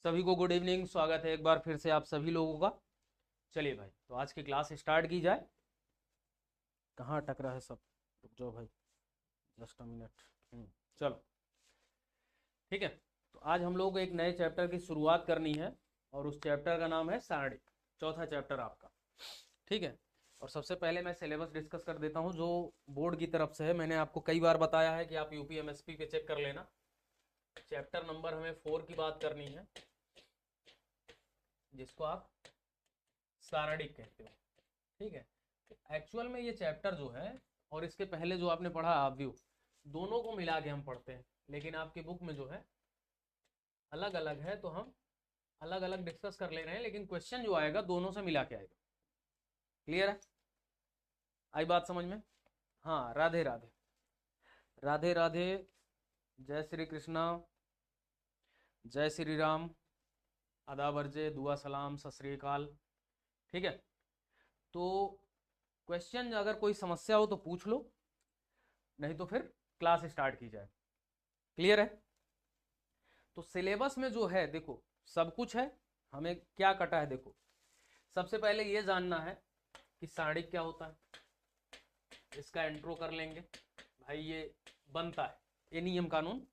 सभी को good evening. स्वागत है एक बार फिर से आप सभी लोगों का। चलिए भाई, तो आज की क्लास स्टार्ट की जाए। कहाँ अटक रहा है सब? रुक जाओ भाई, जस्ट अ मिनट। चलो ठीक है। तो आज हम लोग एक नए चैप्टर की शुरुआत करनी है और उस चैप्टर का नाम है सारणी। चौथा चैप्टर आपका, ठीक है। और सबसे पहले मैं सिलेबस डिस्कस कर देता हूँ जो बोर्ड की तरफ से है। मैंने आपको कई बार बताया है कि आप यूपीएमएसपी पे चेक कर लेना। चैप्टर नंबर हमें 4 की बात करनी है, जिसको आप सारणिक कहते हो, ठीक है। एक्चुअल में ये चैप्टर जो है और इसके पहले जो आपने पढ़ा आव्यूह, दोनों को मिला के हम पढ़ते हैं, लेकिन आपकी बुक में जो है अलग अलग है, तो हम अलग अलग डिस्कस कर ले रहे हैं, लेकिन क्वेश्चन जो आएगा दोनों से मिला के आएगा। क्लियर है? आई बात समझ में? हाँ, राधे राधे। राधे राधे। जय श्री कृष्णा, जय श्री राम, आदाब अर्जे, दुआ सलाम, सत श्री अकाल। ठीक है। तो क्वेश्चन अगर कोई समस्या हो तो पूछ लो, नहीं तो फिर क्लास स्टार्ट की जाए। क्लियर है? तो सिलेबस में जो है देखो, सब कुछ है। हमें क्या कटा है देखो, सबसे पहले ये जानना है कि सारणिक क्या होता है। इसका इंट्रो कर लेंगे भाई, ये बनता है, ये नियम कानून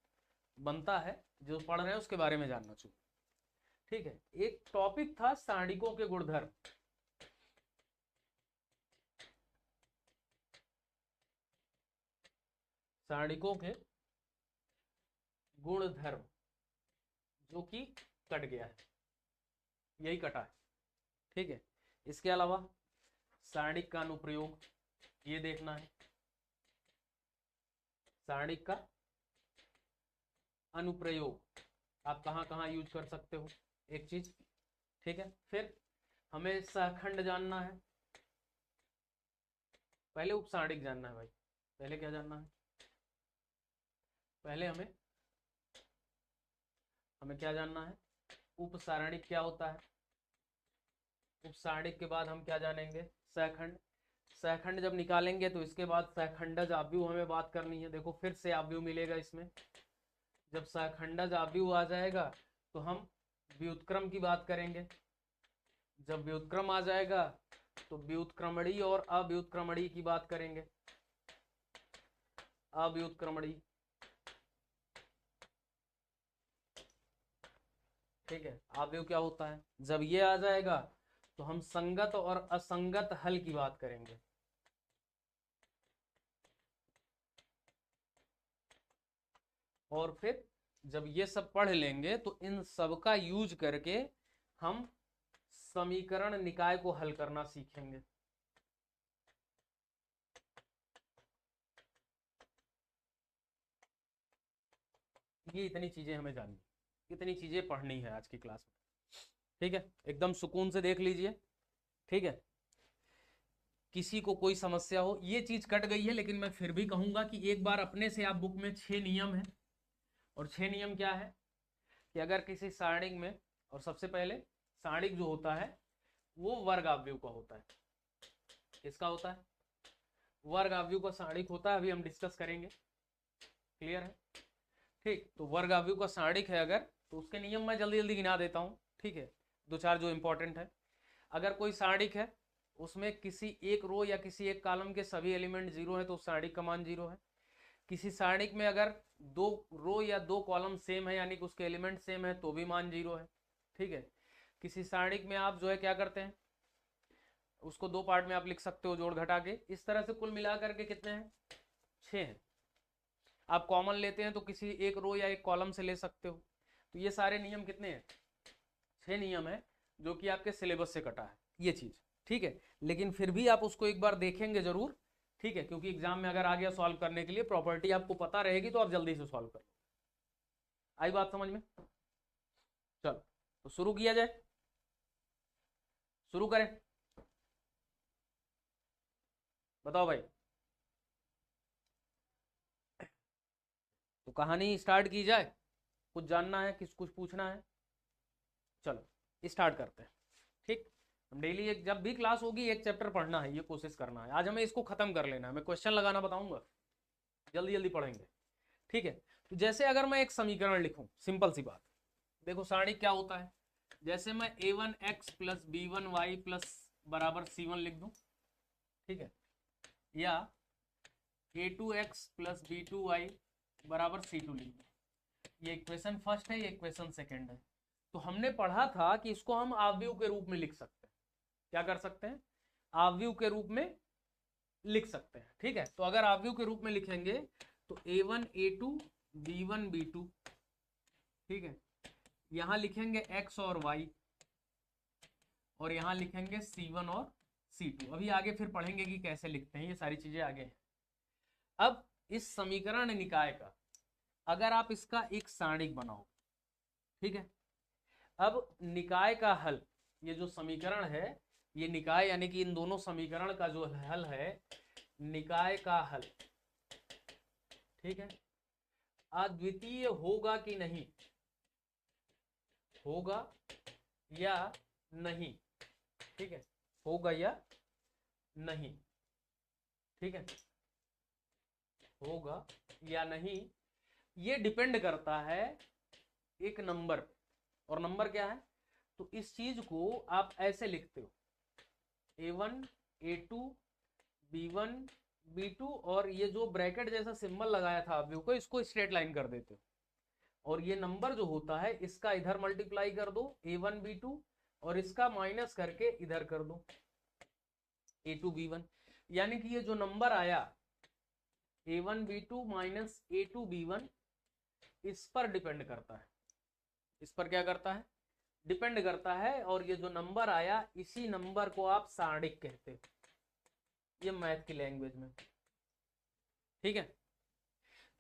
बनता है, जो पढ़ रहे हैं उसके बारे में जानना चाहिए। ठीक है। एक टॉपिक था सारणिकों के गुणधर्म। सारणिकों के गुणधर्म, जो कि कट गया है, यही कटा है। ठीक है। इसके अलावा सारणिक का अनुप्रयोग, ये देखना है। सारणिक का अनुप्रयोग आप कहाँ कहाँ यूज कर सकते हो, एक चीज। ठीक है। फिर हमें सहखंड जानना है। पहले उपसारणिक जानना है भाई। पहले क्या जानना है? पहले हमें हमें क्या जानना है? उपसारणिक क्या होता है। उपसारणिक के बाद हम क्या जानेंगे? सहखंड। सहखंड जब निकालेंगे तो इसके बाद सहखंडज आव्यूह हमें बात करनी है। देखो फिर से आव्यूह मिलेगा इसमें। जब सहखंडज आव्यूह आ जाएगा तो हम व्युत्क्रम की बात करेंगे। जब व्युत्क्रम आ जाएगा तो व्युत्क्रमणी और अव्युत्क्रमणी की बात करेंगे। अव्युत्क्रमणी, ठीक है। आव्यूह क्या होता है? जब ये आ जाएगा तो हम संगत और असंगत हल की बात करेंगे। और फिर जब ये सब पढ़ लेंगे तो इन सब का यूज करके हम समीकरण निकाय को हल करना सीखेंगे। ये इतनी चीजें हमें जाननी, इतनी चीजें पढ़नी है आज की क्लास में। ठीक है, एकदम सुकून से देख लीजिए। ठीक है। किसी को कोई समस्या हो, ये चीज कट गई है, लेकिन मैं फिर भी कहूंगा कि एक बार अपने से आप बुक में 6 नियम है। और 6 नियम क्या है कि अगर किसी सारणिक में, और सबसे पहले सारणिक जो होता है वो वर्ग आव्यूह का होता है। किसका होता है? वर्ग आव्यूह का सारणिक होता है। अभी हम डिस्कस करेंगे। क्लियर है? ठीक। तो वर्ग आव्यूह का सारणिक है अगर, तो उसके नियम मैं जल्दी जल्दी गिना देता हूँ। ठीक है, दो चार जो इंपॉर्टेंट है। अगर कोई सारणिक है, उसमें किसी एक रो या किसी एक कॉलम के सभी एलिमेंट जीरो है तो उस सारणिक का मान जीरो है। किसी सारणिक में अगर दो रो या दो कॉलम सेम है, यानी कि उसके एलिमेंट सेम है, तो भी मान जीरो है। ठीक है। किसी सारणिक में आप जो है क्या करते हैं, उसको दो पार्ट में आप लिख सकते हो जोड़ घटा के। इस तरह से कुल मिलाकर के कितने हैं? 6 हैं। आप कॉमन लेते हैं तो किसी एक रो या एक कॉलम से ले सकते हो। तो ये सारे नियम कितने हैं? 6 नियम है, जो कि आपके सिलेबस से कटा है ये चीज। ठीक है। लेकिन फिर भी आप उसको एक बार देखेंगे जरूर। ठीक है, क्योंकि एग्जाम में अगर आ गया सॉल्व करने के लिए, प्रॉपर्टी आपको पता रहेगी तो आप जल्दी से सॉल्व कर लो। आई बात समझ में? चलो, तो शुरू किया जाए। शुरू करें? बताओ भाई। तो कहानी स्टार्ट की जाए। कुछ जानना है, कुछ पूछना है? चलो स्टार्ट करते हैं। ठीक। हम डेली एक, जब भी क्लास होगी एक चैप्टर पढ़ना है, ये कोशिश करना है। आज हमें इसको खत्म कर लेना है। मैं क्वेश्चन लगाना बताऊंगा, जल्दी जल्दी पढ़ेंगे। ठीक है। तो जैसे अगर मैं एक समीकरण लिखूं, सिंपल सी बात, देखो सारणी क्या होता है, जैसे मैं a1x प्लस b1y प्लस बराबर c1 लिख दूं, ठीक है, या a2x प्लस b2y बराबर c2 लिख दूं। ये इक्वेशन फर्स्ट है, ये इक्वेशन सेकंड है। तो हमने पढ़ा था कि इसको हम आव्यूह के रूप में लिख सकते हैं। क्या कर सकते हैं? आव्यूह के रूप में लिख सकते हैं। ठीक है, तो अगर आव्यूह के रूप में लिखेंगे तो a1 a2 b1 b2, ठीक है, यहां लिखेंगे x और y, और यहां लिखेंगे c1 और c2। अभी आगे फिर पढ़ेंगे कि कैसे लिखते हैं, ये सारी चीजें आगे हैं। अब इस समीकरण निकाय का अगर आप इसका एक सारणिक बनाओ, ठीक है, अब निकाय का हल, ये जो समीकरण है, ये निकाय यानी कि इन दोनों समीकरण का जो हल है, निकाय का हल, ठीक है, अद्वितीय होगा कि नहीं, होगा या नहीं, ठीक है, होगा या नहीं, ठीक है, होगा या नहीं, ये डिपेंड करता है एक नंबर पे। और नंबर क्या है? तो इस चीज को आप ऐसे लिखते हो a1 a2 b1 b2, और ये जो ब्रैकेट जैसा सिंबल लगाया था आप को, इसको स्ट्रेट लाइन कर देते हो, और ये नंबर जो होता है इसका इधर मल्टीप्लाई कर दो a1 b2, और इसका माइनस करके इधर कर दो a2 b1, यानी कि ये जो नंबर आया a1 b2 minus a2 b1, इस पर डिपेंड करता है। इस पर क्या करता है? डिपेंड करता है। और ये जो नंबर आया, इसी नंबर को आप सारणिक कहते हो, ये मैथ की लैंग्वेज में, ठीक है।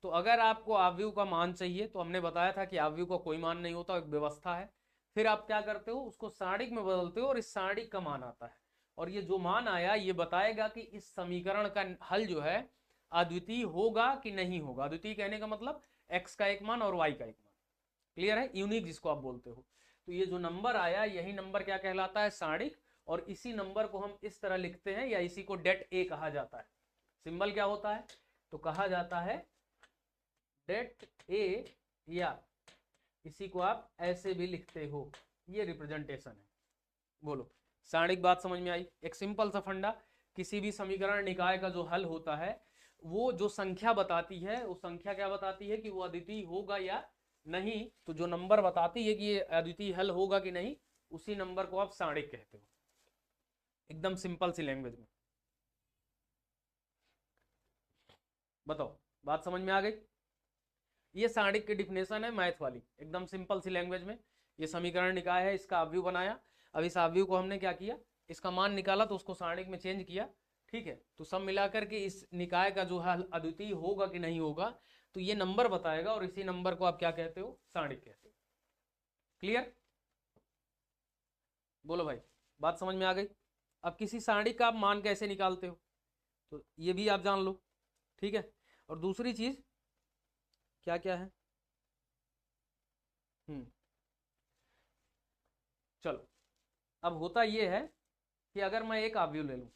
तो अगर आपको आव्यूह का मान चाहिए, तो हमने बताया था कि आव्यूह का कोई मान नहीं होता, एक व्यवस्था है। फिर आप क्या करते हो, उसको सारणिक में बदलते हो और इस सारणिक का मान आता है, और ये जो मान आया ये बताएगा कि इस समीकरण का हल जो है अद्वितीय होगा कि नहीं होगा। अद्वितीय कहने का मतलब x का एक मान और y का एक मान, क्लियर है, यूनिक जिसको आप बोलते हो। तो ये जो नंबर आया, यही नंबर क्या कहलाता है? सारणिक। और इसी नंबर को हम इस तरह लिखते हैं, या इसी को डेट ए कहा जाता है। सिंबल क्या होता है? तो कहा जाता है डेट ए, या इसी को आप ऐसे भी लिखते हो, ये रिप्रेजेंटेशन है। बोलो, सारणिक बात समझ में आई? एक सिंपल सा फंडा, किसी भी समीकरण निकाय का जो हल होता है, वो जो संख्या बताती है, वो संख्या क्या बताती है कि वो अद्वितीय होगा या नहीं। तो जो नंबर बताती है कि ये अद्वितीय हल होगा कि नहीं, उसी नंबर को आप सारणिक कहते हो, एकदम सिंपल सी लैंग्वेज में। बताओ, बात समझ में आ गई? ये सारणिक की डिफिनेशन है मैथ वाली, एकदम सिंपल सी लैंग्वेज में। ये समीकरण निकाय है, इसका आव्यूह बनाया। अब इस आव्यूह को हमने क्या किया, इसका मान निकाला तो उसको सारणिक में चेंज किया, ठीक है। तो सब मिलाकर के इस निकाय का जो हल अद्वितीय होगा कि नहीं होगा, तो ये नंबर बताएगा, और इसी नंबर को आप क्या कहते हो? सारणिक कहते हो। क्लियर? बोलो भाई, बात समझ में आ गई? अब किसी सारणी का आप मान कैसे निकालते हो, तो ये भी आप जान लो, ठीक है। और दूसरी चीज क्या क्या है, चलो, अब होता ये है कि अगर मैं एक आव्यूह ले लूं,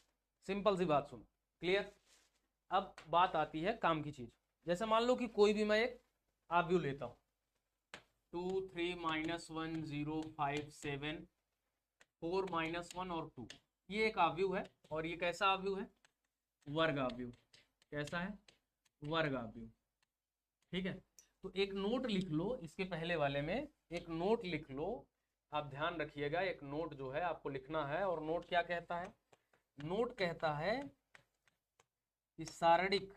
सिंपल सी बात सुनो, क्लियर। अब बात आती है काम की चीज। जैसे मान लो कि कोई भी मैं एक आव्यूह लेता हूं, 2 3 -1 0 5 7 4 -1 और 2, ये एक आव्यूह है। और ये कैसा आव्यूह है? वर्ग आव्यूह। कैसा है? वर्ग आव्यूह, ठीक है। तो एक नोट लिख लो, इसके पहले वाले में एक नोट लिख लो, आप ध्यान रखिएगा, एक नोट जो है आपको लिखना है। और नोट क्या कहता है? नोट कहता है कि सारणिक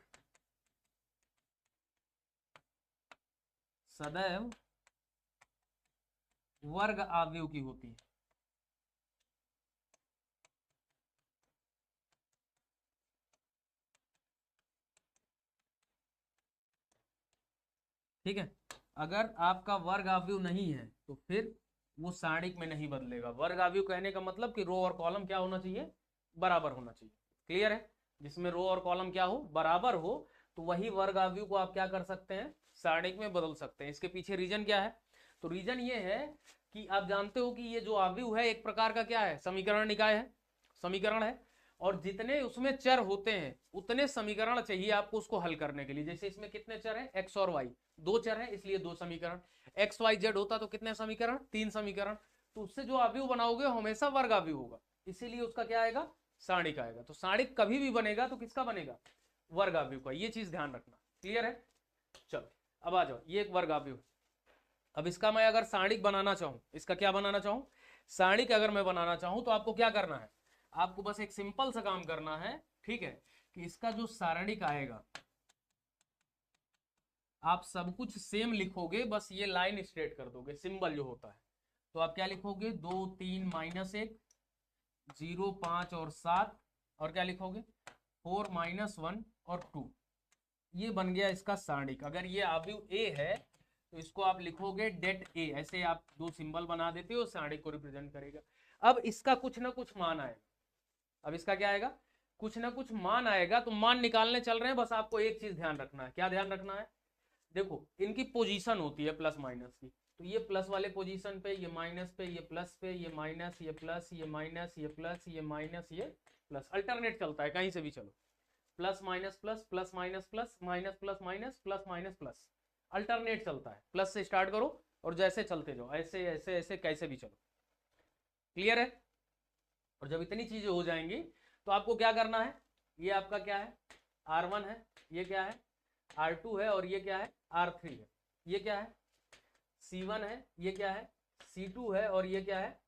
सदैव वर्ग आव्यूह की होती है। ठीक है, अगर आपका वर्ग आव्यूह नहीं है तो फिर वो सारणिक में नहीं बदलेगा। वर्ग आव्यूह कहने का मतलब कि रो और कॉलम क्या होना चाहिए? बराबर होना चाहिए। क्लियर है? जिसमें रो और कॉलम क्या हो? बराबर हो, तो वही वर्ग आव्यूह को आप क्या कर सकते हैं? सारणिक में बदल सकते हैं। इसके पीछे रीजन क्या है? तो रीजन ये है कि आप जानते हो कि ये जो आव्यूह है एक प्रकार का क्या है? समीकरण निकाय है, समीकरण है। और जितने उसमें चर होते हैं उतने समीकरण चाहिए आपको उसको हल करने के लिए। जैसे इसमें कितने चर हैं, एक्स और वाई, दो चर हैं इसलिए दो समीकरण। एक्स वाई जेड होता तो कितने समीकरण, तीन समीकरण। तो उससे जो अवयव बनाओगे हमेशा वर्ग अवयव होगा, इसीलिए उसका क्या आएगा, सारणिक आएगा। तो सारणिक कभी भी बनेगा तो किसका बनेगा, वर्ग अवयव का। ये चीज ध्यान रखना, क्लियर है। चलो अब आ जाओ, ये एक वर्ग अवयव। अब इसका मैं अगर सारणिक बनाना चाहूं, इसका क्या बनाना चाहूं, सारणिक अगर मैं बनाना चाहूं तो आपको क्या करना है, आपको बस एक सिंपल सा काम करना है, ठीक है, कि इसका जो सारणिक आएगा आप सब कुछ सेम लिखोगे, बस ये लाइन स्ट्रेट कर दोगे, सिंबल जो होता है। तो आप क्या लिखोगे, 2 3 -1 0 5 और 7, और क्या लिखोगे 4 -1 और 2। ये बन गया इसका सारणिक। अगर ये अवयव ए है तो इसको आप लिखोगे डेट ए, ऐसे आप दो सिंबल बना देते हो, सारणिक को रिप्रेजेंट करेगा। अब इसका कुछ ना कुछ मान आएगा, अब इसका क्या आएगा, कुछ ना कुछ मान आएगा। तो मान निकालने चल रहे हैं, बस आपको एक चीज ध्यान रखना है। क्या ध्यान रखना है, देखो इनकी पोजीशन होती है प्लस माइनस की, तो ये प्लस वाले पोजीशन पे, ये माइनस पे, ये प्लस पे, ये माइनस, ये प्लस, ये माइनस, ये प्लस, ये माइनस, ये प्लस, अल्टरनेट चलता है, कहीं से भी चलो, plus minus plus, plus minus plus, minus plus minus, plus minus plus, alternate चलता है। प्लस से स्टार्ट करो और जैसे चलते जाओ, ऐसे ऐसे ऐसे कैसे भी चलो, क्लियर है। और जब इतनी चीजें हो जाएंगी तो आपको क्या करना है, ये आपका क्या है, R1 है, ये क्या है, R2 है, और ये क्या है, R3 है, ये क्या है, C1 है, ये क्या है, C2 है, और ये क्या है,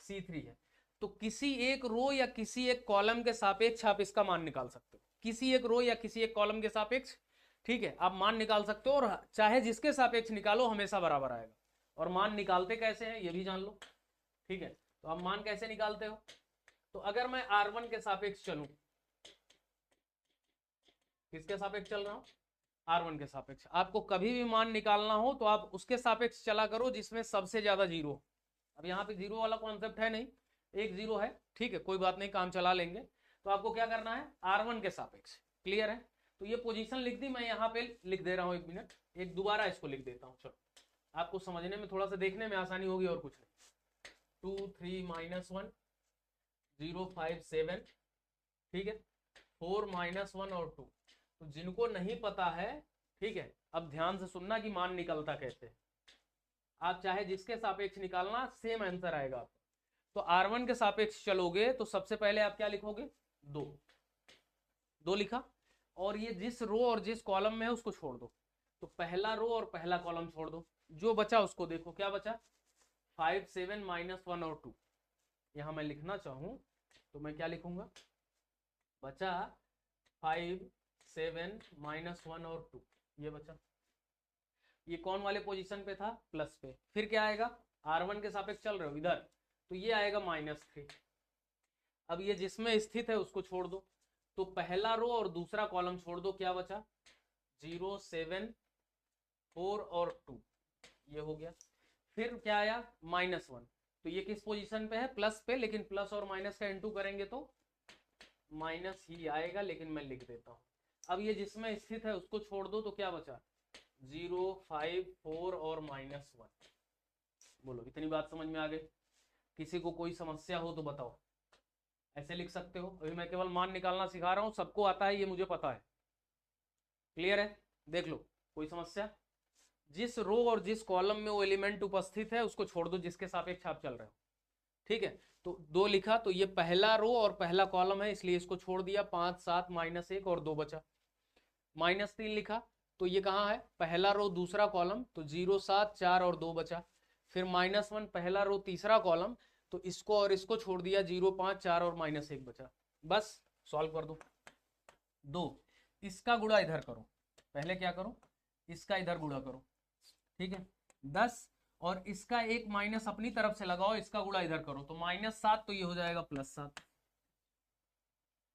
C3 है। तो किसी एक रो या किसी एक कॉलम के सापेक्ष आप इसका मान निकाल सकते हो, किसी एक रो या किसी एक कॉलम के सापेक्ष, ठीक है, आप मान निकाल सकते हो। और चाहे जिसके सापेक्ष निकालो हमेशा बराबर आएगा। और मान निकालते कैसे हैं ये भी जान लो, ठीक है। तो आप मान कैसे निकालते हो, तो अगर मैं R1 के सापेक्ष चलूं, किसके सापेक्ष चल रहा हूं, R1 के सापेक्ष। आपको कभी भी मान निकालना हो तो आप उसके सापेक्ष चला करो जिसमें सबसे ज्यादा जीरो। अब यहाँ पे जीरो वाला कॉन्सेप्ट है नहीं, एक जीरो है, ठीक है, कोई बात नहीं, काम चला लेंगे। तो आपको क्या करना है, R1 के सापेक्ष, क्लियर है। तो ये पोजीशन लिख दी, मैं यहाँ पे लिख दे रहा हूँ, एक मिनट, एक दोबारा इसको लिख देता हूँ, चलो आपको समझने में थोड़ा सा देखने में आसानी होगी, और कुछ नहीं। 2 3 -1 0 5 7, ठीक है, 4 -1 और 2। तो जिनको नहीं पता है, ठीक है, अब ध्यान से सुनना कि मान निकलता कैसे। आप चाहे जिसके सापेक्ष निकालना, सेम आंसर आएगा आपको। तो R1 के सापेक्ष चलोगे तो सबसे पहले आप क्या लिखोगे, 2, 2 लिखा, और ये जिस रो और जिस कॉलम में है उसको छोड़ दो। तो पहला रो और पहला कॉलम छोड़ दो, जो बचा उसको देखो, क्या बचा, 5 7 -1 और 2। यहां मैं लिखना चाहूं तो मैं क्या लिखूंगा, बचा 5 7 -1 और 2, ये बचा। ये कौन वाले पोजीशन पे था, प्लस पे। फिर क्या आएगा, R1 के सापेक्ष चल रहे हो इधर, तो ये आएगा -3। अब ये जिसमें स्थित है उसको छोड़ दो, तो पहला रो और दूसरा कॉलम छोड़ दो, क्या बचा, 0 7 4 और 2, ये हो गया। फिर क्या आया, -1, तो ये किस पोजीशन पे है, प्लस पे, लेकिन प्लस और माइनस का इंटू करेंगे तो माइनस ही आएगा, लेकिन मैं लिख देता हूं। अब ये जिसमें स्थित है उसको छोड़ दो, तो क्या बचा, 0 5 4 और -1। बोलो इतनी बात समझ में आ गई। किसी को कोई समस्या हो तो बताओ, ऐसे लिख सकते हो। अभी मैं केवल मान निकालना सिखा रहा हूं, सबको आता है ये मुझे पता है, क्लियर है। देख लो, कोई समस्या, जिस रो और जिस कॉलम में वो एलिमेंट उपस्थित है उसको छोड़ दो जिसके सापेक्ष आप चल रहे हो, ठीक है। तो 2 लिखा, तो ये पहला रो और पहला कॉलम है इसलिए इसको छोड़ दिया, 5 7 -1 और 2 बचा। -3 लिखा, तो ये कहाँ है, पहला रो दूसरा कॉलम, तो 0 7 4 और 2 बचा। फिर -1 पहला रो तीसरा कॉलम, तो इसको और इसको छोड़ दिया, 0 5 4 और -1 बचा। बस सॉल्व कर दो। 2, इसका गुणा इधर करो, पहले क्या करो, इसका इधर गुणा करो, ठीक है, 10, और इसका एक माइनस अपनी तरफ से लगाओ, इसका गुणा इधर करो, तो -7, तो ये हो जाएगा +7।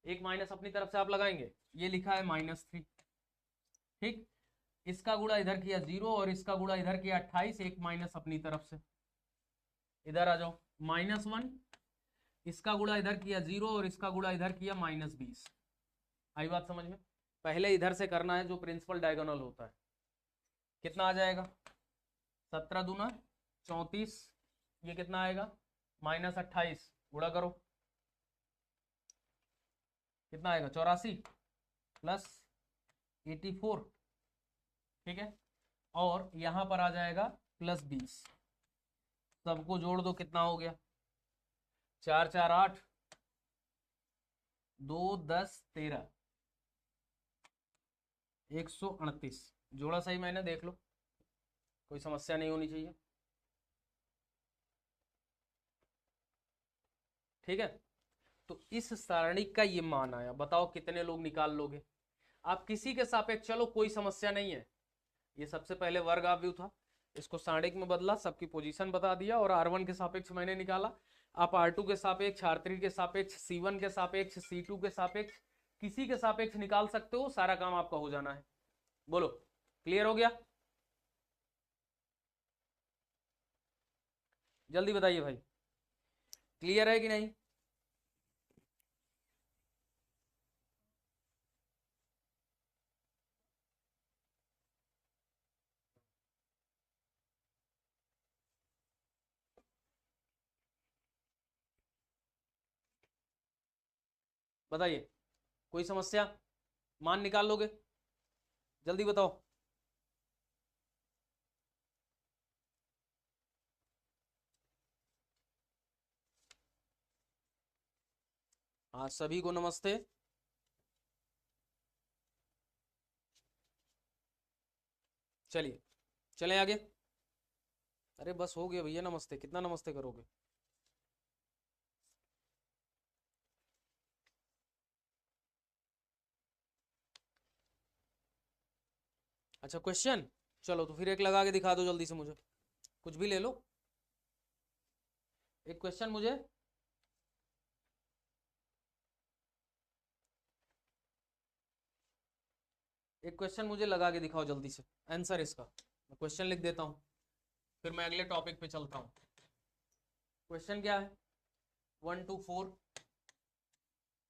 एक माइनस अपनी तरफ से आप लगाएंगे, ये लिखा है -3, ठीक। इसका गुणा इधर किया 0 और इसका गुणा इधर किया 28, एक माइनस अपनी तरफ से, इधर आ जाओ, -1, इसका गुणा इधर किया 0 और इसका गुणा इधर किया -20। आई बात समझ में। पहले इधर से करना है जो प्रिंसिपल डायगोनल होता है। कितना आ जाएगा, 17 दूना 34, ये कितना आएगा, -28, गुणा करो, कितना आएगा 84 प्लस 84, ठीक है, और यहां पर आ जाएगा प्लस 20, सबको जोड़ दो कितना हो गया 4 4 8, 2 10 13, 138। जोड़ा सही मैंने, देख लो, कोई समस्या नहीं होनी चाहिए। ठीक है, तो इस सारणी का ये मान आया, बताओ कितने लोग निकाल लोगे आप किसी के सापेक्ष। चलो कोई समस्या नहीं है, ये सबसे पहले वर्ग आव्यूह था, इसको सारणिक में बदला, सबकी पोजीशन बता दिया, और R1 के सापेक्ष मैंने निकाला। आप R2 के सापेक्ष, R3 के सापेक्ष, C1 के सापेक्ष, C2 के सापेक्ष, किसी के सापेक्ष निकाल सकते हो, सारा काम आपका हो जाना है। बोलो क्लियर हो गया? जल्दी बताइए भाई, क्लियर है कि नहीं? बताइए, कोई समस्या? मान निकाल लोगे? जल्दी बताओ। हाँ, सभी को नमस्ते। चलिए चलें आगे। अरे बस हो गया भैया, नमस्ते, कितना नमस्ते करोगे? अच्छा क्वेश्चन, चलो तो फिर एक लगा के दिखा दो जल्दी से मुझे, कुछ भी ले लो, एक क्वेश्चन मुझे। एक क्वेश्चन मुझे लगा के दिखाओ जल्दी से, आंसर इसका। मैं क्वेश्चन लिख देता हूँ, फिर मैं अगले टॉपिक पे चलता हूँ। क्वेश्चन क्या है? 1 2 4,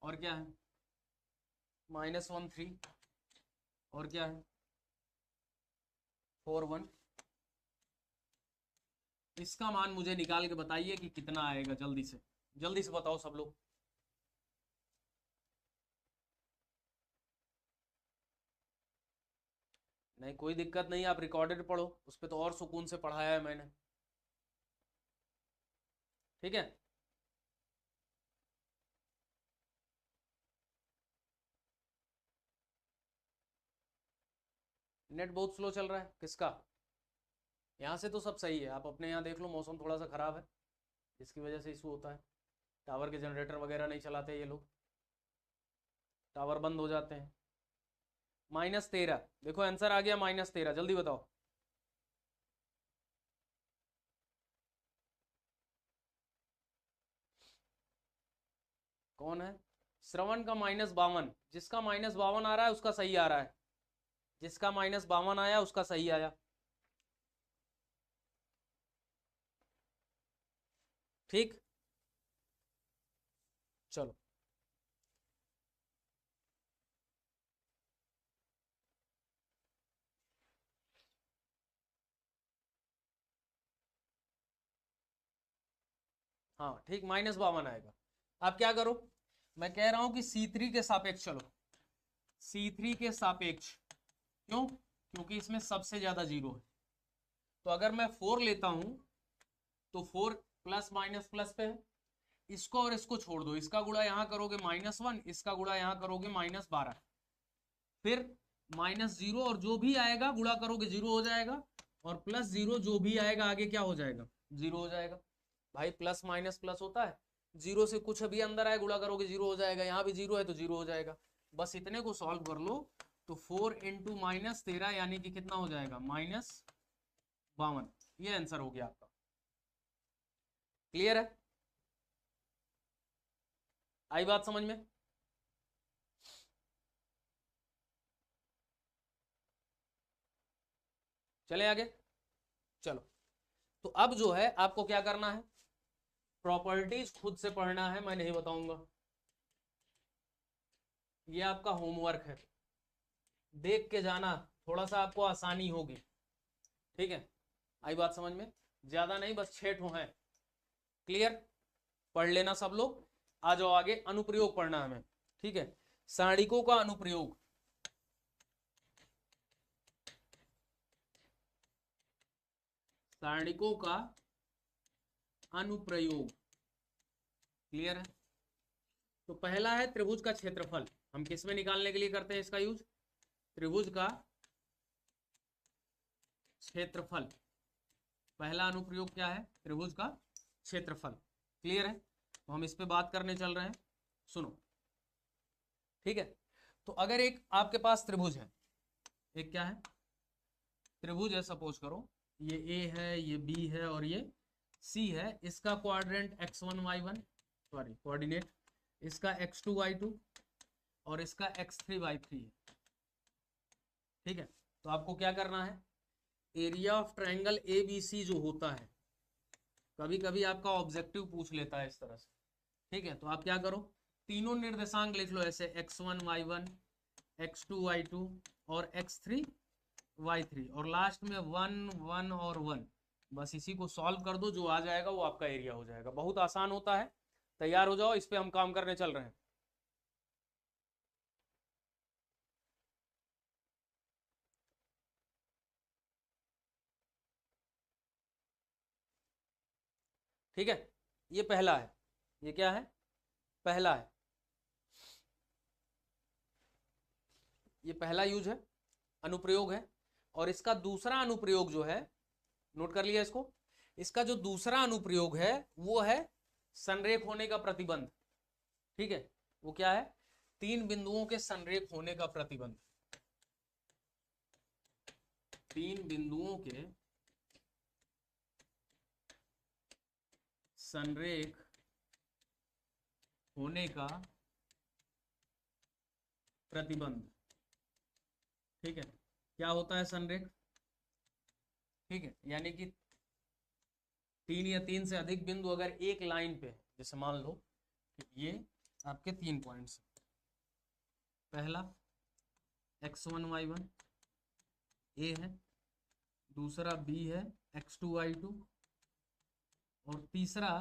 और क्या है? -1 3, और क्या है? 4 1। इसका मान मुझे निकाल के बताइए कि कितना आएगा, जल्दी से बताओ सब लोग। नहीं कोई दिक्कत नहीं, आप रिकॉर्डेड पढ़ो, उस पर तो और सुकून से पढ़ाया है मैंने। ठीक है, नेट बहुत स्लो चल रहा है, किसका? यहाँ से तो सब सही है, आप अपने यहाँ देख लो, मौसम थोड़ा सा खराब है, इसकी वजह से इशू होता है। टावर के जनरेटर वगैरह नहीं चलाते ये लोग, टावर बंद हो जाते हैं। -13, देखो आंसर आ गया -13, जल्दी बताओ। कौन है? श्रवण का -52, जिसका -52 आ रहा है उसका सही आ रहा है, जिसका -52 आया उसका सही आया। ठीक, चलो हाँ ठीक, -52 आएगा। आप क्या करो, मैं कह रहा हूं कि C3 के सापेक्ष चलो, C3 के सापेक्ष, क्यों? क्योंकि इसमें सबसे ज्यादा जीरो है। तो अगर मैं 4 लेता हूं तो 4 प्लस माइनस प्लस पे है, इसको और इसको छोड़ दो, इसका गुणा यहां करोगे -1, इसका गुणा यहां करोगे -12, फिर -0, और जो भी आएगा गुणा करोगे 0 हो जाएगा, और +0 जो भी आएगा आगे क्या हो जाएगा? 0 हो जाएगा। भाई प्लस माइनस प्लस होता है, 0 से कुछ अभी अंदर आए गुणा करोगे 0 हो जाएगा, यहाँ भी 0 है तो 0 हो जाएगा। बस इतने को सॉल्व कर लो, तो 4 × -13 यानी कि कितना हो जाएगा? -52। ये आंसर हो गया आपका। क्लियर है? आई बात समझ में? चले आगे, चलो। तो अब जो है आपको क्या करना है, प्रॉपर्टीज खुद से पढ़ना है, मैं नहीं बताऊंगा, ये आपका होमवर्क है, देख के जाना, थोड़ा सा आपको आसानी होगी। ठीक है, आई बात समझ में? ज्यादा नहीं, बस 6 ठो है। क्लियर? पढ़ लेना सब लोग, आ जाओ आगे, अनुप्रयोग पढ़ना हमें। ठीक है, सारणिकों का अनुप्रयोग, सारणिकों का अनुप्रयोग। क्लियर है? तो पहला है त्रिभुज का क्षेत्रफल। हम किस में निकालने के लिए करते हैं इसका यूज? त्रिभुज का क्षेत्रफल। पहला अनुप्रयोग क्या है? त्रिभुज का क्षेत्रफल। क्लियर है? तो हम इस पे बात करने चल रहे हैं, सुनो। ठीक है, तो अगर एक आपके पास त्रिभुज है, एक क्या है? त्रिभुज है, सपोज करो ये ए है, ये बी है और ये सी है। इसका quadrant x1 y1, sorry coordinate, इसका x2 y2 और इसका x3 y3 है। ठीक है, तो आपको क्या करना है? एरिया ऑफ ट्रायंगल ABC जो होता है, कभी कभी आपका ऑब्जेक्टिव पूछ लेता है इस तरह से। ठीक है, तो आप क्या करो, तीनों निर्देशांक लिख लो ऐसे, x1 y1, x2 y2 और x3 y3 और लास्ट में 1 1 और 1। बस इसी को सॉल्व कर दो, जो आ जाएगा वो आपका एरिया हो जाएगा। बहुत आसान होता है। तैयार हो जाओ, इस पे हम काम करने चल रहे हैं। ठीक है, ये पहला है। ये क्या है? पहला है। ये पहला यूज है, अनुप्रयोग है। और इसका दूसरा अनुप्रयोग जो है, नोट कर लिया इसको, इसका जो दूसरा अनुप्रयोग है वो है संरेख होने का प्रतिबंध। ठीक है, वो क्या है? तीन बिंदुओं के संरेख होने का प्रतिबंध। तीन बिंदुओं के संरेख होने का प्रतिबंध। ठीक है, क्या होता है संरेख? ठीक है, यानी कि तीन या तीन से अधिक बिंदु अगर एक लाइन पे, जैसे मान लो कि ये आपके 3 पॉइंट्स, पहला x1 y1 ए है, दूसरा बी है x2 y2 और तीसरा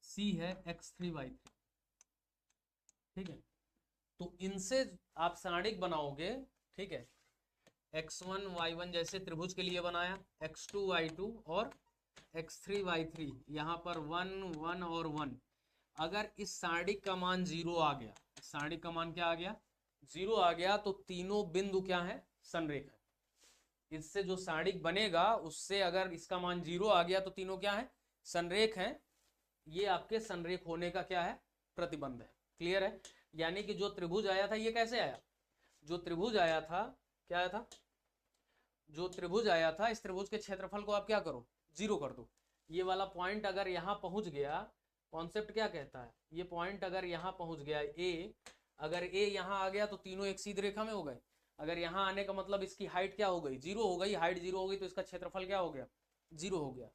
सी है x3 y3। ठीक है, तो इनसे आप सारणिक बनाओगे। ठीक है, x1 y1 जैसे त्रिभुज के लिए बनाया, x2 y2 और x3 y3, यहाँ पर 1 1 और 1। अगर इस सारणिक का मान 0 आ गया, सारणिक का मान क्या आ गया? 0 आ गया, तो तीनों बिंदु क्या है? संरेख है। इससे जो सारणिक बनेगा उससे अगर इसका मान 0 आ गया तो तीनों क्या है? संरेख है। ये आपके संरेख होने का क्या है? प्रतिबंध है। क्लियर है? यानी कि जो त्रिभुज आया था ये कैसे आया? जो त्रिभुज आया था, क्या आया था? जो त्रिभुज आया था, इस त्रिभुज के क्षेत्रफल को आप क्या करो? 0 कर दो। ये वाला पॉइंट अगर यहां पहुंच गया, कॉन्सेप्ट क्या कहता है? ये पॉइंट अगर यहां पहुंच गया ए, अगर ए यहां आ गया तो तीनों एक सीधी रेखा में हो गए। अगर यहां आने का मतलब इसकी हाइट क्या हो गई? 0 हो गई। हाइट 0 हो गई तो इसका क्षेत्रफल क्या हो गया? 0 हो गया।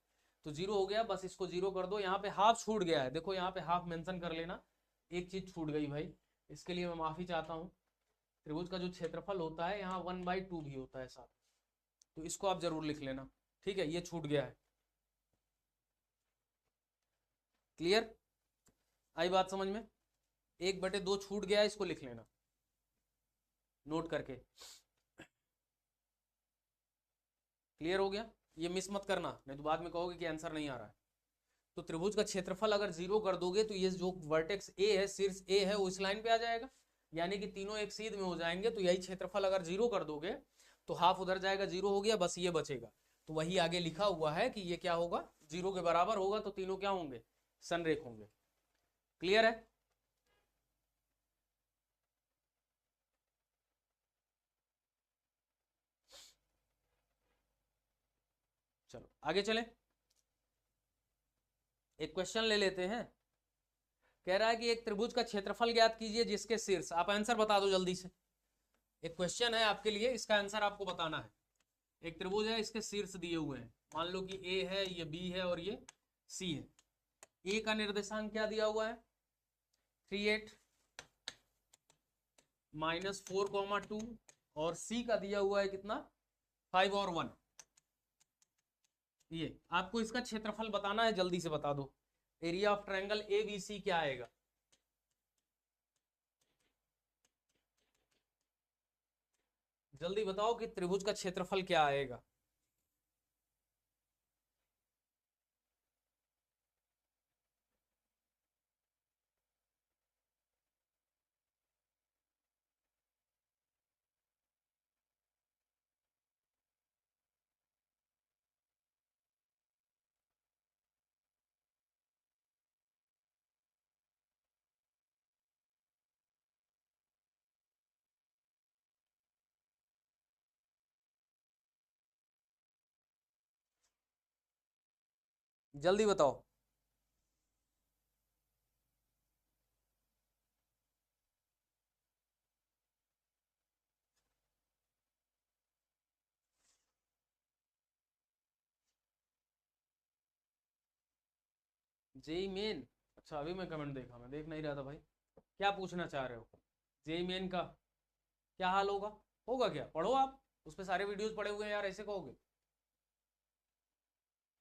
तो 0 हो गया, बस इसको 0 कर दो। यहाँ पे हाफ छूट गया है, देखो यहाँ पे हाफ मेंशन कर लेना। एक चीज छूट गई भाई, इसके लिए मैं माफी चाहता हूँ। त्रिभुज का जो क्षेत्रफल होता है यहाँ 1/2 भी होता है साथ, तो इसको आप जरूर लिख लेना। ठीक है, ये छूट गया है। क्लियर? आई बात समझ में? 1/2 छूट गया है, इसको लिख लेना नोट करके। क्लियर हो गया? ये मिस मत करना, नहीं तो बाद में कहोगे कि आंसर नहीं आ रहा है। तो त्रिभुज का क्षेत्रफल अगर 0 कर दोगे तो ये जो वर्टेक्स ए है, शीर्ष ए है, वो इस लाइन पे आ जाएगा, यानी कि तीनों एक सीध में हो जाएंगे। तो यही क्षेत्रफल अगर 0 कर दोगे तो हाफ उधर जाएगा, 0 हो गया, बस ये बचेगा। तो वही आगे लिखा हुआ है कि ये क्या होगा? 0 के बराबर होगा, तो तीनों क्या होंगे? संरेख होंगे। क्लियर है? चलो आगे चले, एक क्वेश्चन ले लेते हैं। कह रहा है कि एक त्रिभुज का क्षेत्रफल ज्ञात कीजिए जिसके शीर्ष, आप आंसर बता दो जल्दी से। एक क्वेश्चन है आपके लिए, इसका आंसर आपको बताना है। एक त्रिभुज है, इसके शीर्ष दिए हुए हैं, मान लो कि ए है, ये बी है और ये सी है। ए का निर्देशांक क्या दिया हुआ है? 3 8 -4, 2 और सी का दिया हुआ है कितना? 5 और 1। ये आपको इसका क्षेत्रफल बताना है, जल्दी से बता दो। एरिया ऑफ ट्रायंगल ABC क्या आएगा? जल्दी बताओ कि त्रिभुज का क्षेत्रफल क्या आएगा। जल्दी बताओ। जेई मेन, अच्छा अभी मैं कमेंट देखा, मैं देख नहीं रहा था भाई। क्या पूछना चाह रहे हो? जेई मेन का क्या हाल होगा? होगा क्या? पढ़ो आप, उस पर सारे वीडियोस पड़े हुए हैं यार, ऐसे कहोगे?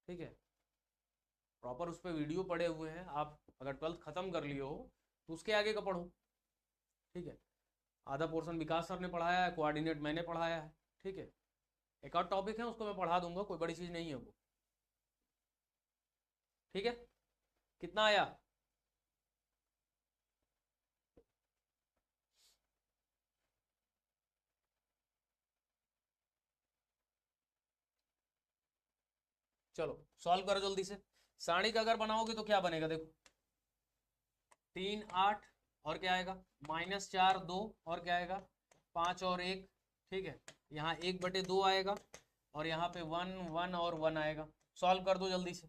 ठीक है, प्रॉपर उस पर वीडियो पड़े हुए हैं। आप अगर 12th खत्म कर लिए हो तो उसके आगे का पढ़ो। ठीक है, आधा पोर्शन विकास सर ने पढ़ाया है, कोऑर्डिनेट मैंने पढ़ाया है। ठीक है, एक और टॉपिक है उसको मैं पढ़ा दूंगा, कोई बड़ी चीज नहीं है वो। ठीक है, कितना आया? चलो सॉल्व करो जल्दी से। सारणी का अगर बनाओगे तो क्या बनेगा देखो, 3 8, और क्या आएगा -4 2, और क्या आएगा 5 और 1। ठीक है, यहाँ 1/2 आएगा, और यहाँ पे 1 1 और 1 आएगा। सॉल्व कर दो जल्दी से।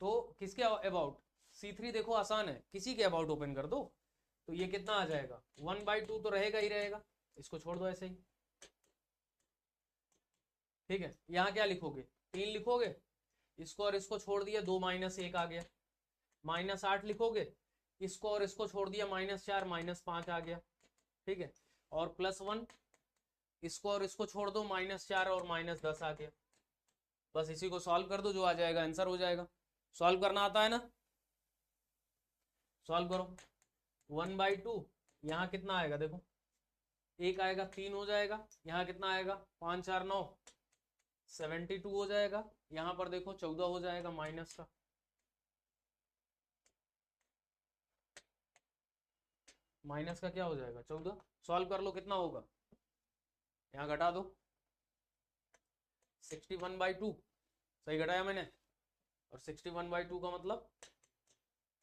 तो किसके अबाउट? C3 देखो आसान है, किसी के अबाउट ओपन कर दो। तो ये कितना आ जाएगा, 1/2 तो रहेगा ही रहेगा, इसको छोड़ दो ऐसे ही। ठीक है, यहाँ क्या लिखोगे, 3 लिखोगे, इसको और इसको छोड़ दिया, 2 -1 आ गया। -8 लिखोगे, इसको और इसको छोड़ दिया, -4 -5 आ गया। ठीक है, और +1, इसको और इसको छोड़ दो, -4 और -10 आ गया। बस इसी को सॉल्व कर दो, जो आ जाएगा आंसर हो जाएगा। सॉल्व करना आता है ना? सॉल्व करो। 1/2, यहाँ कितना आएगा देखो, 1 आएगा, 3 हो जाएगा। यहाँ कितना आएगा, 5 4 9, 72 हो जाएगा। यहाँ पर देखो 14 हो जाएगा माइनस का। माइनस का क्या हो जाएगा, 14। सॉल्व कर लो, कितना होगा, यहाँ घटा दो, 61/2। सही घटाया मैंने। और 61/2 का मतलब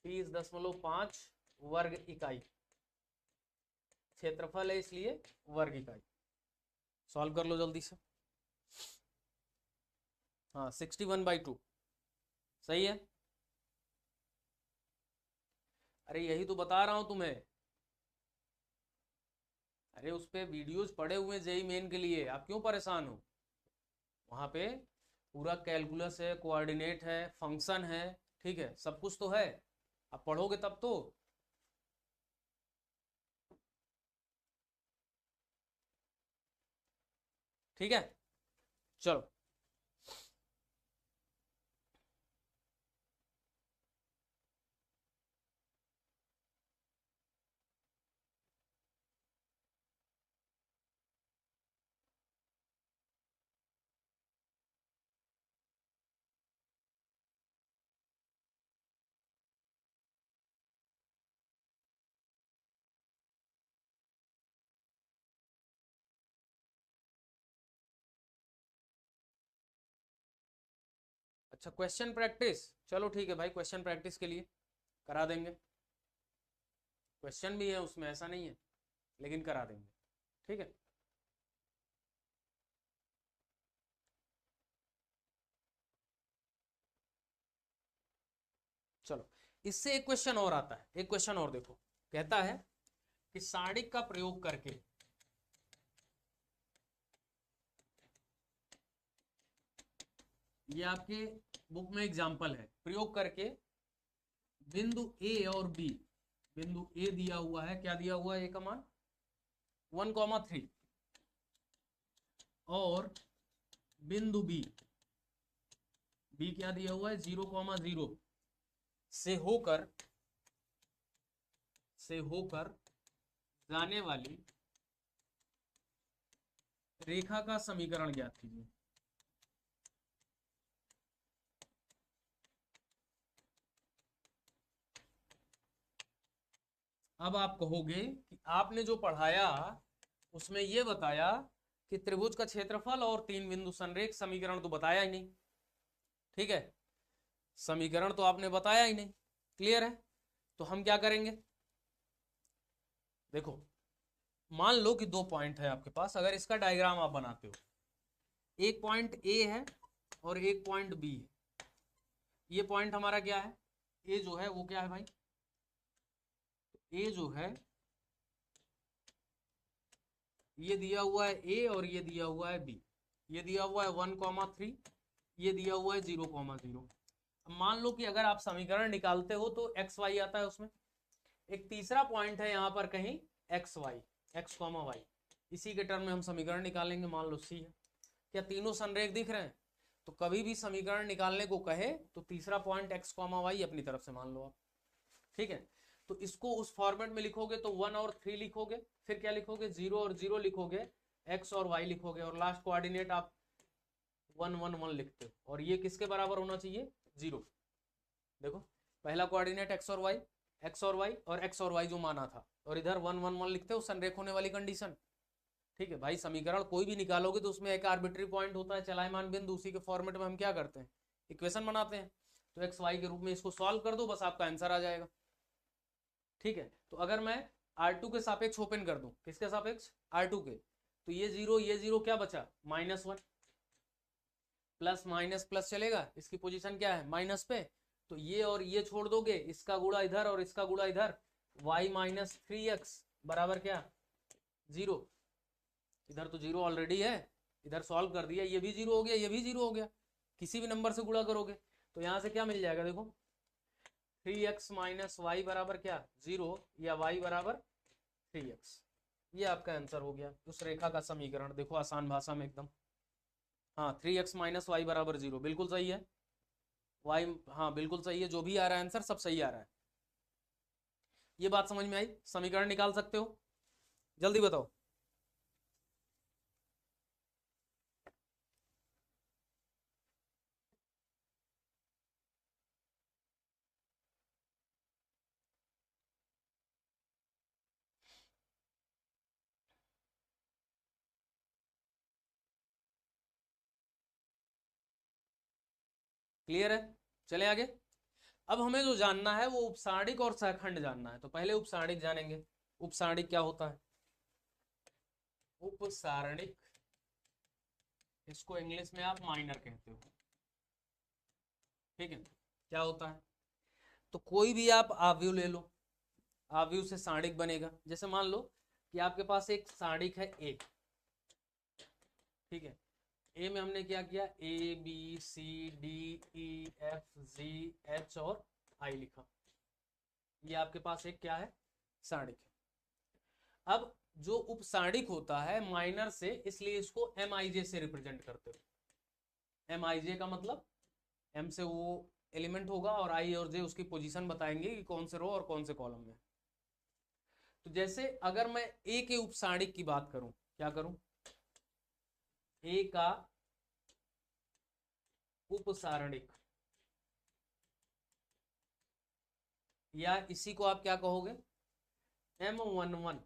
30.5 वर्ग इकाई। क्षेत्रफल है इसलिए वर्ग इकाई। सॉल्व कर लो जल्दी से। हाँ 61/2 सही है। अरे यही तो बता रहा हूं तुम्हें। अरे उस पे वीडियोस पड़े हुए जेई मेन के लिए, आप क्यों परेशान हो? वहां पे पूरा कैलकुलस है, कोऑर्डिनेट है, फंक्शन है। ठीक है, सब कुछ तो है, आप पढ़ोगे तब तो। ठीक है, चलो। अच्छा क्वेश्चन प्रैक्टिस, चलो ठीक है भाई, क्वेश्चन प्रैक्टिस के लिए करा देंगे। क्वेश्चन भी है उसमें, ऐसा नहीं है, लेकिन करा देंगे। ठीक है, चलो। इससे एक क्वेश्चन और आता है, एक क्वेश्चन और देखो। कहता है कि सारणिक का प्रयोग करके ये आपके बुक में एग्जाम्पल है, प्रयोग करके बिंदु ए और बी, बिंदु ए दिया हुआ है, क्या दिया हुआ है, ए का मान 1,3, और बिंदु बी, बी क्या दिया हुआ है 0,0, से होकर जाने वाली रेखा का समीकरण ज्ञात कीजिए। अब आप कहोगे कि आपने जो पढ़ाया उसमें ये बताया कि त्रिभुज का क्षेत्रफल और 3 बिंदु संरेख, समीकरण तो बताया ही नहीं। ठीक है, समीकरण तो आपने बताया ही नहीं। क्लियर है? तो हम क्या करेंगे, देखो मान लो कि 2 पॉइंट है आपके पास, अगर इसका डायग्राम आप बनाते हो, एक पॉइंट ए है और एक पॉइंट बी है। ये पॉइंट हमारा क्या है, ए जो है वो क्या है भाई, ए जो है ये दिया हुआ है ए और ये दिया हुआ है बी। ये दिया हुआ है 1,3, ये दिया हुआ है 0,0। अब मान लो कि अगर आप समीकरण निकालते हो तो एक्स वाई आता है उसमें। एक तीसरा पॉइंट है यहाँ पर कहीं x y, x comma y, इसी के टर्म में हम समीकरण निकालेंगे। मान लो सी है। क्या तीनों संरेख दिख रहे हैं? तो कभी भी समीकरण निकालने को कहे तो तीसरा पॉइंट एक्स कॉमा वाई अपनी तरफ से मान लो आप। ठीक है, तो इसको उस फॉर्मेट में लिखोगे तो 1 और 3 लिखोगे, फिर क्या लिखोगे 0 और 0 लिखोगे, एक्स और वाई लिखोगे, और लास्ट कोऑर्डिनेट आप 1 1 1 लिखते हो। और ये किसके बराबर होना चाहिए, 0। देखो पहला कोऑर्डिनेट एक्स और वाई, एक्स और वाई, और एक्स और वाई जो माना था, और इधर 1 1 1 लिखते हो, संरेख होने वाली कंडीशन। ठीक है भाई, समीकरण कोई भी निकालोगे तो उसमें एक आर्बिट्री पॉइंट होता है, चलायमान बिंदु, उसी के फॉर्मेट में हम क्या करते हैं, इक्वेशन बनाते हैं। तो एक्स वाई के रूप में इसको सॉल्व कर दो, बस आपका आंसर आ जाएगा। ठीक है, तो अगर मैं R2 के सापेक्ष ओपन कर दूं, किसके सापेक्ष, R2 के, तो ये 0 ये 0 क्या बचा, -1, प्लस माइनस प्लस चलेगा, इसकी पोजीशन क्या है माइनस पे, तो ये और ये छोड़ दोगे, इसका गुणा इधर और इसका गुणा इधर, y माइनस 3x बराबर क्या, 0। इधर तो 0 ऑलरेडी है, इधर सॉल्व कर दिया, ये भी 0 हो गया, ये भी 0 हो गया, किसी भी नंबर से गुणा करोगे तो यहां से क्या मिल जाएगा, देखो 3x माइनस वाई बराबर क्या, 0, या y बराबर 3x। ये आपका आंसर हो गया उस रेखा का समीकरण। देखो आसान भाषा में एकदम। हाँ 3x माइनस वाई बराबर 0, बिल्कुल सही है। y, हाँ बिल्कुल सही है, जो भी आ रहा है आंसर सब सही आ रहा है। ये बात समझ में आई? समीकरण निकाल सकते हो, जल्दी बताओ। क्लियर है? चले आगे। अब हमें जो जानना है वो उपसारणिक और सहखंड जानना है, तो पहले उपसारणिक जानेंगे। उपसारणिक क्या होता है, उपसारणिक, इसको इंग्लिश में आप माइनर कहते हो। ठीक है, क्या होता है, तो कोई भी आप आव्यूह ले लो, आव्यूह से सारणिक बनेगा। जैसे मान लो कि आपके पास एक सारणिक है ए। ठीक है, ए में हमने क्या किया, A B C D E F G H और आई लिखा। ये आपके पास एक क्या है, सारणिक है। अब जो उपसारणिक होता है माइनर से, इसलिए इसको एम आई जे से रिप्रेजेंट करते हो। एम आई जे का मतलब एम से वो एलिमेंट होगा और आई और जे उसकी पोजीशन बताएंगे कि कौन से रो और कौन से कॉलम में। तो जैसे अगर मैं ए के उपसारणिक की बात करूं, क्या करूं, ए का उपसारणिक, या इसी को आप क्या कहोगे, M11।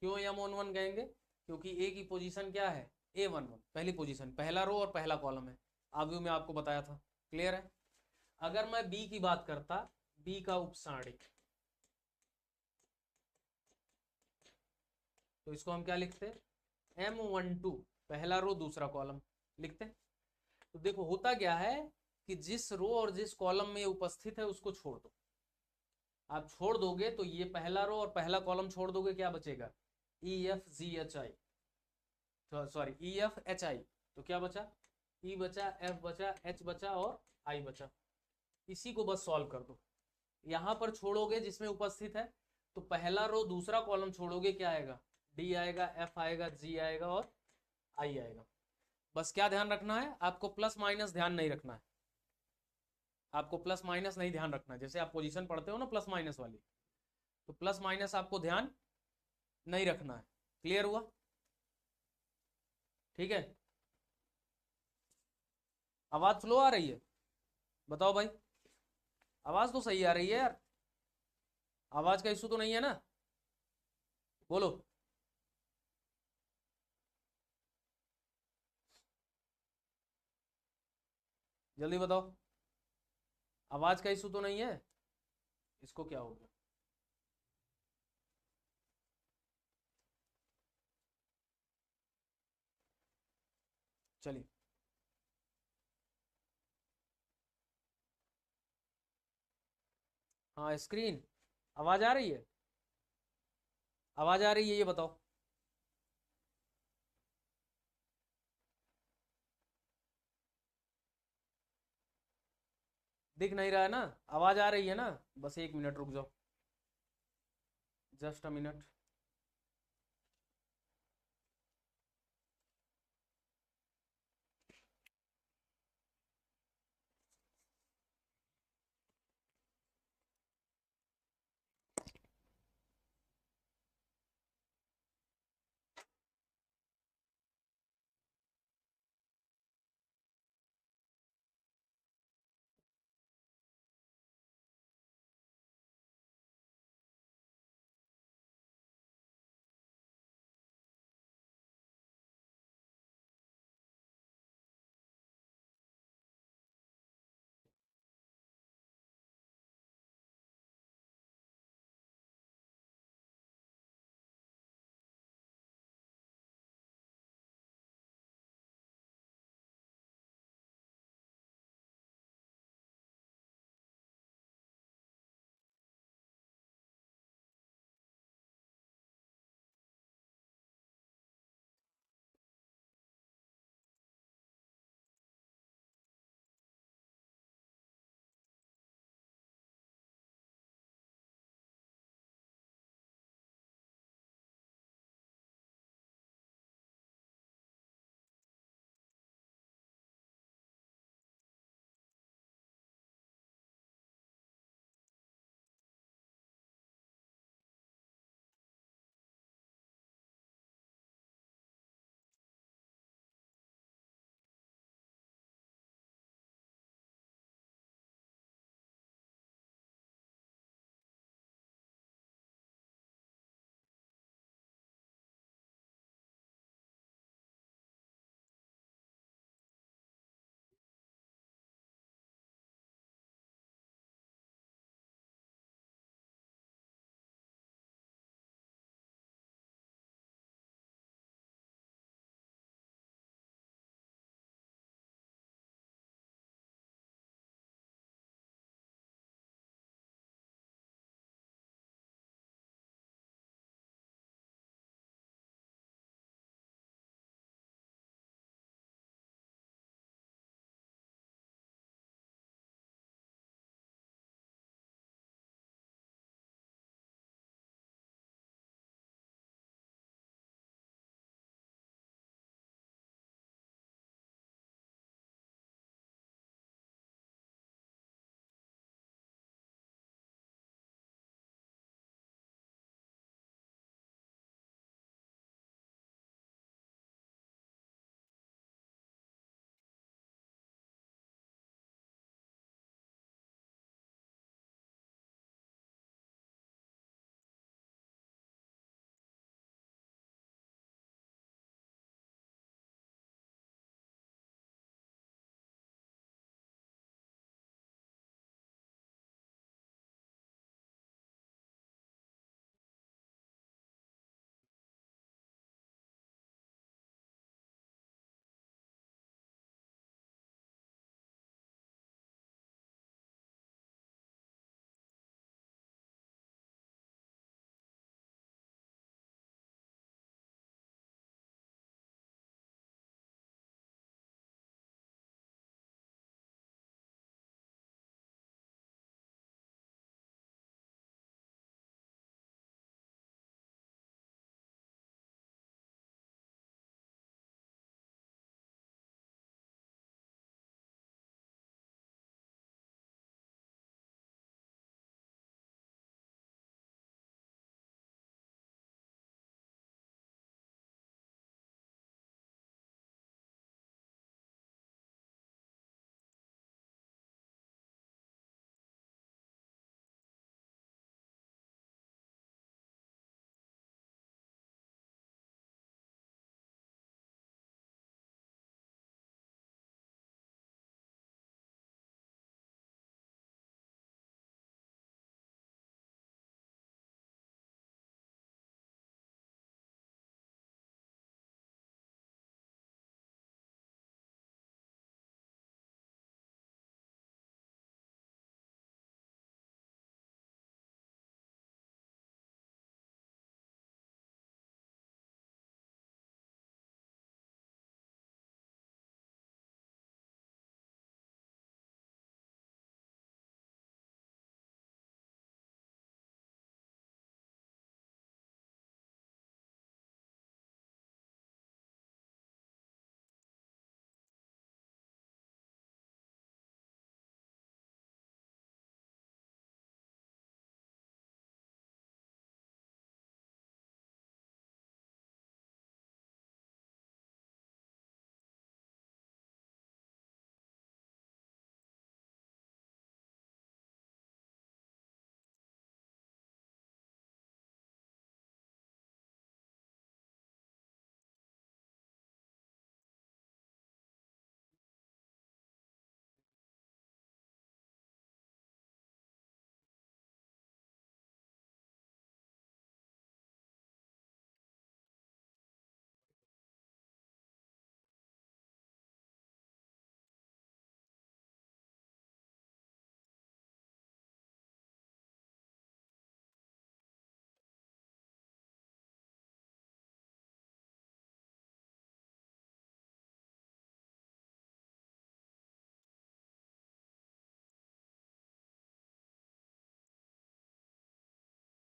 क्यों M11 कहेंगे, क्योंकि ए की पोजीशन क्या है, A11, पहली पोजीशन, पहला रो और पहला कॉलम है। आव्यूह में आपको बताया था। क्लियर है? अगर मैं बी की बात करता, बी का उपसारणिक, तो इसको हम क्या लिखते, M12, पहला रो दूसरा कॉलम लिखते। तो देखो होता क्या है कि जिस रो और जिस कॉलम में उपस्थित है उसको छोड़ दो। आप छोड़ दोगे तो ये पहला रो और पहला कॉलम छोड़ दोगे, क्या बचेगा, ई F G H I, sorry E F H I. तो क्या बचा, ई बचा, एफ बचा, एच बचा और आई बचा। इसी को बस सॉल्व कर दो। यहां पर छोड़ोगे जिसमें उपस्थित है, तो पहला रो दूसरा कॉलम छोड़ोगे, क्या आएगा, डी आएगा, एफ आएगा, जी आएगा और आई आएगा। बस क्या ध्यान रखना है आपको, प्लस माइनस ध्यान नहीं रखना है। आपको प्लस माइनस नहीं ध्यान रखना है। जैसे आप पोजीशन पढ़ते हो ना प्लस माइनस वाली, तो प्लस माइनस आपको ध्यान नहीं रखना है। क्लियर हुआ? ठीक है, आवाज स्लो आ रही है, बताओ भाई, आवाज तो सही आ रही है यार, आवाज का इशू तो नहीं है ना, बोलो। जल्दी बताओ, आवाज का इशू तो नहीं है, इसको क्या हो गया? चलिए, हाँ स्क्रीन, आवाज आ रही है, आवाज आ रही है, ये बताओ। दिख नहीं रहा है ना, आवाज आ रही है ना, बस 1 मिनट रुक जाओ, जस्ट अ मिनट।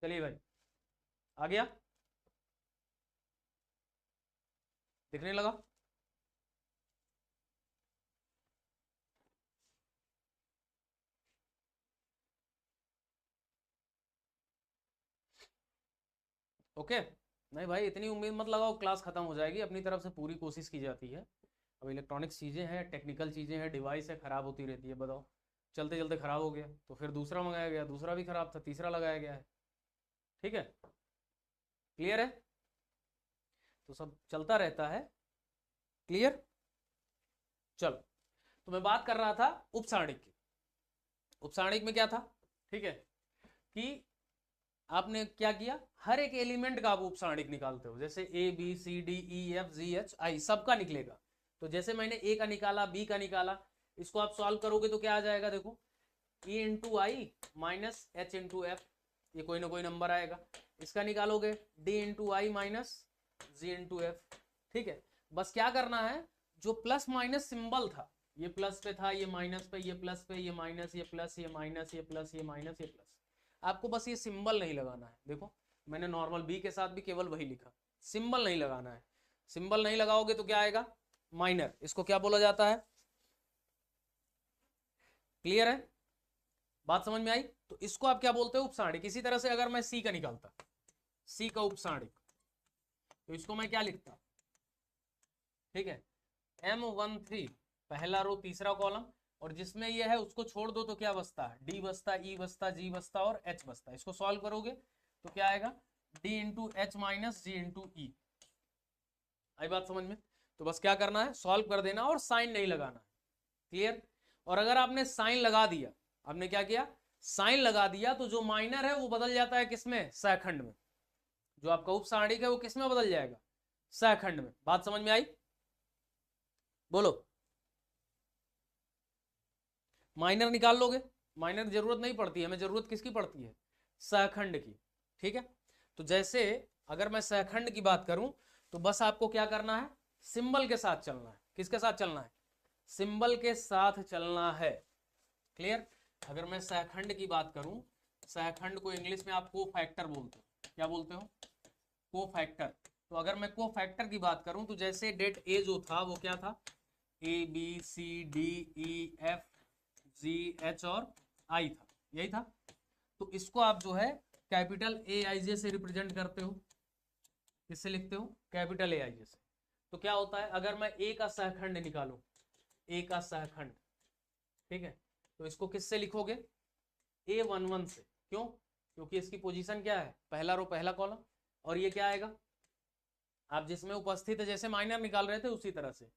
चलिए भाई, आ गया, दिखने लगा। ओके, नहीं भाई इतनी उम्मीद मत लगाओ क्लास खत्म हो जाएगी, अपनी तरफ से पूरी कोशिश की जाती है। अब इलेक्ट्रॉनिक्स चीज़ें हैं, टेक्निकल चीज़ें हैं, डिवाइस है, ख़राब होती रहती है। बताओ, चलते चलते ख़राब हो गया तो फिर दूसरा मंगाया गया, दूसरा भी ख़राब था, तीसरा लगाया गया है। ठीक है, क्लियर है, तो सब चलता रहता है। क्लियर, चलो, तो मैं बात कर रहा था उपसारणिक की। उपसारणिक में क्या था, ठीक है, कि आपने क्या किया, हर एक एलिमेंट का आप उपसारणिक निकालते हो, जैसे A B C D E F G H I सबका निकलेगा। तो जैसे मैंने ए का निकाला, बी का निकाला, इसको आप सॉल्व करोगे तो क्या आ जाएगा, देखो ई इंटू आई माइनस एच इंटू एफ, ये कोई ना कोई नंबर आएगा। इसका निकालोगे डी इंटू आई माइनस जी इंटू एफ। ठीक है, बस क्या करना है, जो प्लस माइनस सिंबल था, ये प्लस पे था, ये माइनस पे, ये प्लस पे, ये माइनस, ये प्लस, ये माइनस, ये प्लस, ये माइनस, ये प्लस, आपको बस ये सिंबल नहीं लगाना है। देखो मैंने नॉर्मल बी के साथ भी केवल वही लिखा, सिंबल नहीं लगाना है। सिंबल नहीं लगाओगे तो क्या आएगा, माइनर, इसको क्या बोला जाता है। क्लियर है, बात समझ में आई। तो इसको आप क्या बोलते हो, उपसारणिक। इसी तरह से अगर मैं सी का निकालता, सी का उपसारणिक, तो इसको मैं क्या लिखता, ठीक है, M13 पहला रो तीसरा कॉलम, और जिसमें ये है उसको छोड़ दो तो क्या बचता है, डी बचता, ई बचता, जी बचता और एच बचता। इसको सॉल्व करोगे तो क्या आएगा, D into H minus G into ई। आई बात समझ में। तो बस क्या करना है, सॉल्व कर देना और साइन नहीं लगाना है। क्लियर, और अगर आपने साइन लगा दिया, आपने क्या किया, साइन लगा दिया, तो जो माइनर है वो बदल जाता है किसमें, सहखंड में। जो आपका उपसारणिक है वो किसमें बदल जाएगा, सहखंड में। बात समझ में आई, बोलो। माइनर निकाल लोगे, माइनर की जरूरत नहीं पड़ती है हमें, जरूरत किसकी पड़ती है, सहखंड की। ठीक है, तो जैसे अगर मैं सहखंड की बात करूं तो बस आपको क्या करना है, सिंबल के साथ चलना है। किसके साथ चलना है, सिंबल के साथ चलना है। क्लियर, अगर मैं सहखंड की बात करूं, सहखंड को इंग्लिश में आप कोफैक्टर बोलते हो। क्या बोलते हो, कोफैक्टर। तो अगर मैं कोफैक्टर की बात करूं तो जैसे डेट ए जो था वो क्या था, A B C D E F G H और आई था, यही था। तो इसको आप जो है कैपिटल ए आई जे से रिप्रेजेंट करते हो। किससे लिखते हो, कैपिटल ए आई जे से। तो क्या होता है, अगर मैं ए का सहखंड निकालूं, ए का सहखंड, ठीक है, तो इसको किससे लिखोगे, A11 से। क्यों, क्योंकि इसकी पोजीशन क्या है, पहला रो पहला कॉलम, और ये क्या आएगा, आप जिसमें उपस्थित है, जैसे माइनर निकाल रहे थे उसी तरह से।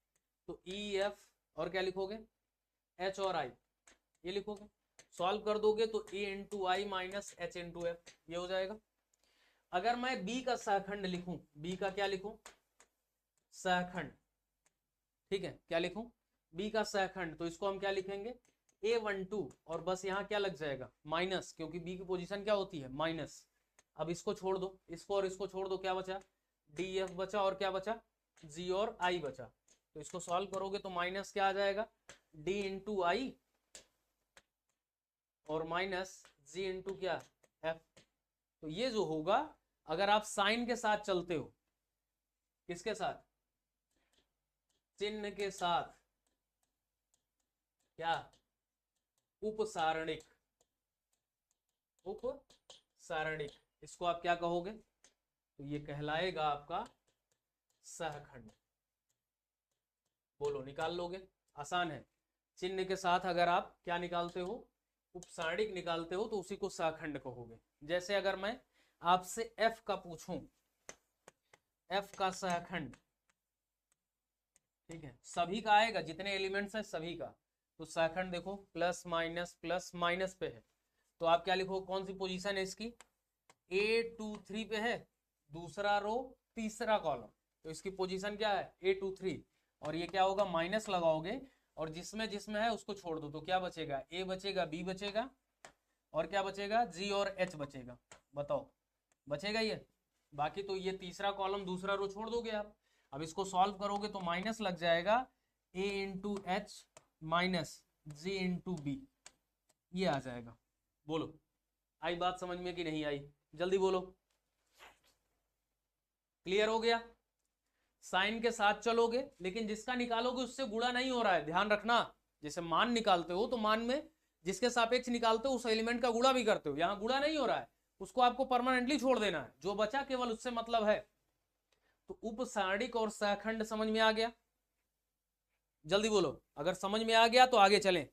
तो ई एफ और क्या लिखोगे, एच और आई, ये लिखोगे। सॉल्व कर दोगे तो ए इंटू आई माइनस एच इंटू एफ, ये हो जाएगा। अगर मैं बी का सहखंड लिखूं, बी का क्या लिखूं, सहखंड, ठीक है, क्या लिखूं, बी का सहखंड, तो इसको हम क्या लिखेंगे, A12, और बस यहाँ क्या लग जाएगा, माइनस, क्योंकि बी की पोजीशन क्या होती है, माइनस। अब इसको छोड़ दो, इसको और इसको छोड़ दो, क्या बचा, डी एफ बचा, और क्या बचा, जी और आई बचा। तो इसको सॉल्व करोगे तो माइनस क्या आ जाएगा, डी इंटू आई और माइनस जी इंटू क्या, एफ। तो ये जो होगा, अगर आप साइन के साथ चलते हो, किसके साथ, चिन्ह के साथ, क्या, उपसारणिक, उपसारणिक, इसको आप क्या कहोगे, तो ये कहलाएगा आपका सहखंड। बोलो, निकाल लोगे, आसान है। चिन्ह के साथ अगर आप क्या निकालते हो, उपसारणिक निकालते हो, तो उसी को सहखंड कहोगे। जैसे अगर मैं आपसे f का पूछूं, f का सहखंड, ठीक है, सभी का आएगा, जितने एलिमेंट्स हैं सभी का। तो सहखंड देखो प्लस माइनस पे है, तो आप क्या लिखो, कौन सी पोजीशन है इसकी, A23 पे है, दूसरा रो तीसरा कॉलम, तो इसकी पोजीशन क्या है, A23, और ये क्या होगा, माइनस लगाओगे, और जिसमें जिसमें है उसको छोड़ दो, तो क्या बचेगा, A बचेगा, B बचेगा, और क्या बचेगा, G और H बचेगा। बताओ, बचेगा ये, बाकी तो ये तीसरा कॉलम दूसरा रो छोड़ दोगे आप। अब इसको सॉल्व करोगे तो माइनस लग जाएगा, A into H minus G into B, ये आ जाएगा। बोलो, आई बात समझ में कि नहीं आई, जल्दी बोलो, क्लियर हो गया। साइन के साथ चलोगे, लेकिन जिसका निकालोगे उससे गुणा नहीं हो रहा है, ध्यान रखना। जैसे मान निकालते हो तो मान में जिसके सापेक्ष निकालते हो उस एलिमेंट का गुणा भी करते हो, यहां गुणा नहीं हो रहा है, उसको आपको परमानेंटली छोड़ देना है, जो बचा केवल उससे मतलब है। तो उपसारणिक और सहखंड समझ में आ गया? जल्दी बोलो, अगर समझ में आ गया तो आगे चलें।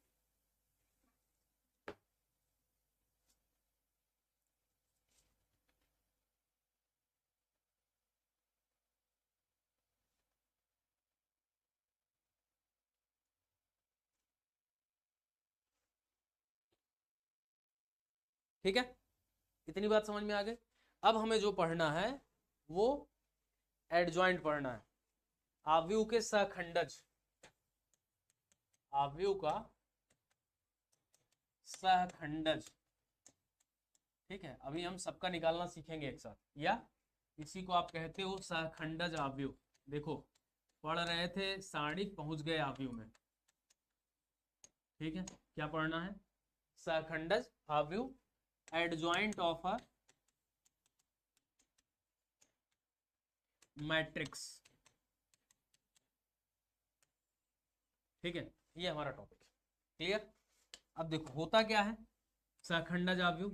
ठीक है, इतनी बात समझ में आ गई। अब हमें जो पढ़ना है वो एडजॉइंट पढ़ना है, आव्यूह के सहखंडज, आव्यूह का सहखंडज। ठीक है, अभी हम सबका निकालना सीखेंगे एक साथ, या इसी को आप कहते हो सहखंडज आव्यूह। देखो, पढ़ रहे थे सारणिक, पहुंच गए आव्यूह में। ठीक है, क्या पढ़ना है? सहखंडज आव्यूह, एडजॉइंट ऑफ अ मैट्रिक्स। ठीक है, ये हमारा टॉपिक है, क्लियर। अब देखो होता क्या है, सहखंडज आव्यूह,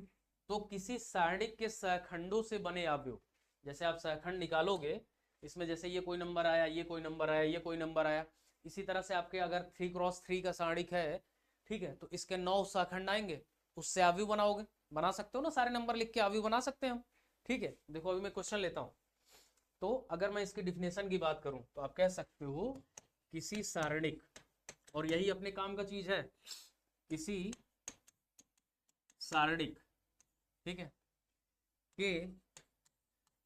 तो किसी सारणिक के सहखंडों से बने आव्यूह। जैसे आप सहखंड निकालोगे, इसमें जैसे ये कोई नंबर आया, ये कोई नंबर आया, ये कोई नंबर आया, इसी तरह से आपके अगर 3x3 का सारणिक है, ठीक है, तो इसके 9 सहखंड आएंगे, उससे आव्यूह बनाओगे, बना सकते हो ना, सारे नंबर लिख के आव्यूह बना सकते हैं हम। ठीक है, देखो अभी मैं क्वेश्चन लेता हूं, तो अगर मैं इसकी डिफिनेशन की बात करूं तो आप कह सकते हो किसी सारणिक, और यही अपने काम का चीज है, किसी सारणिक, ठीक है, के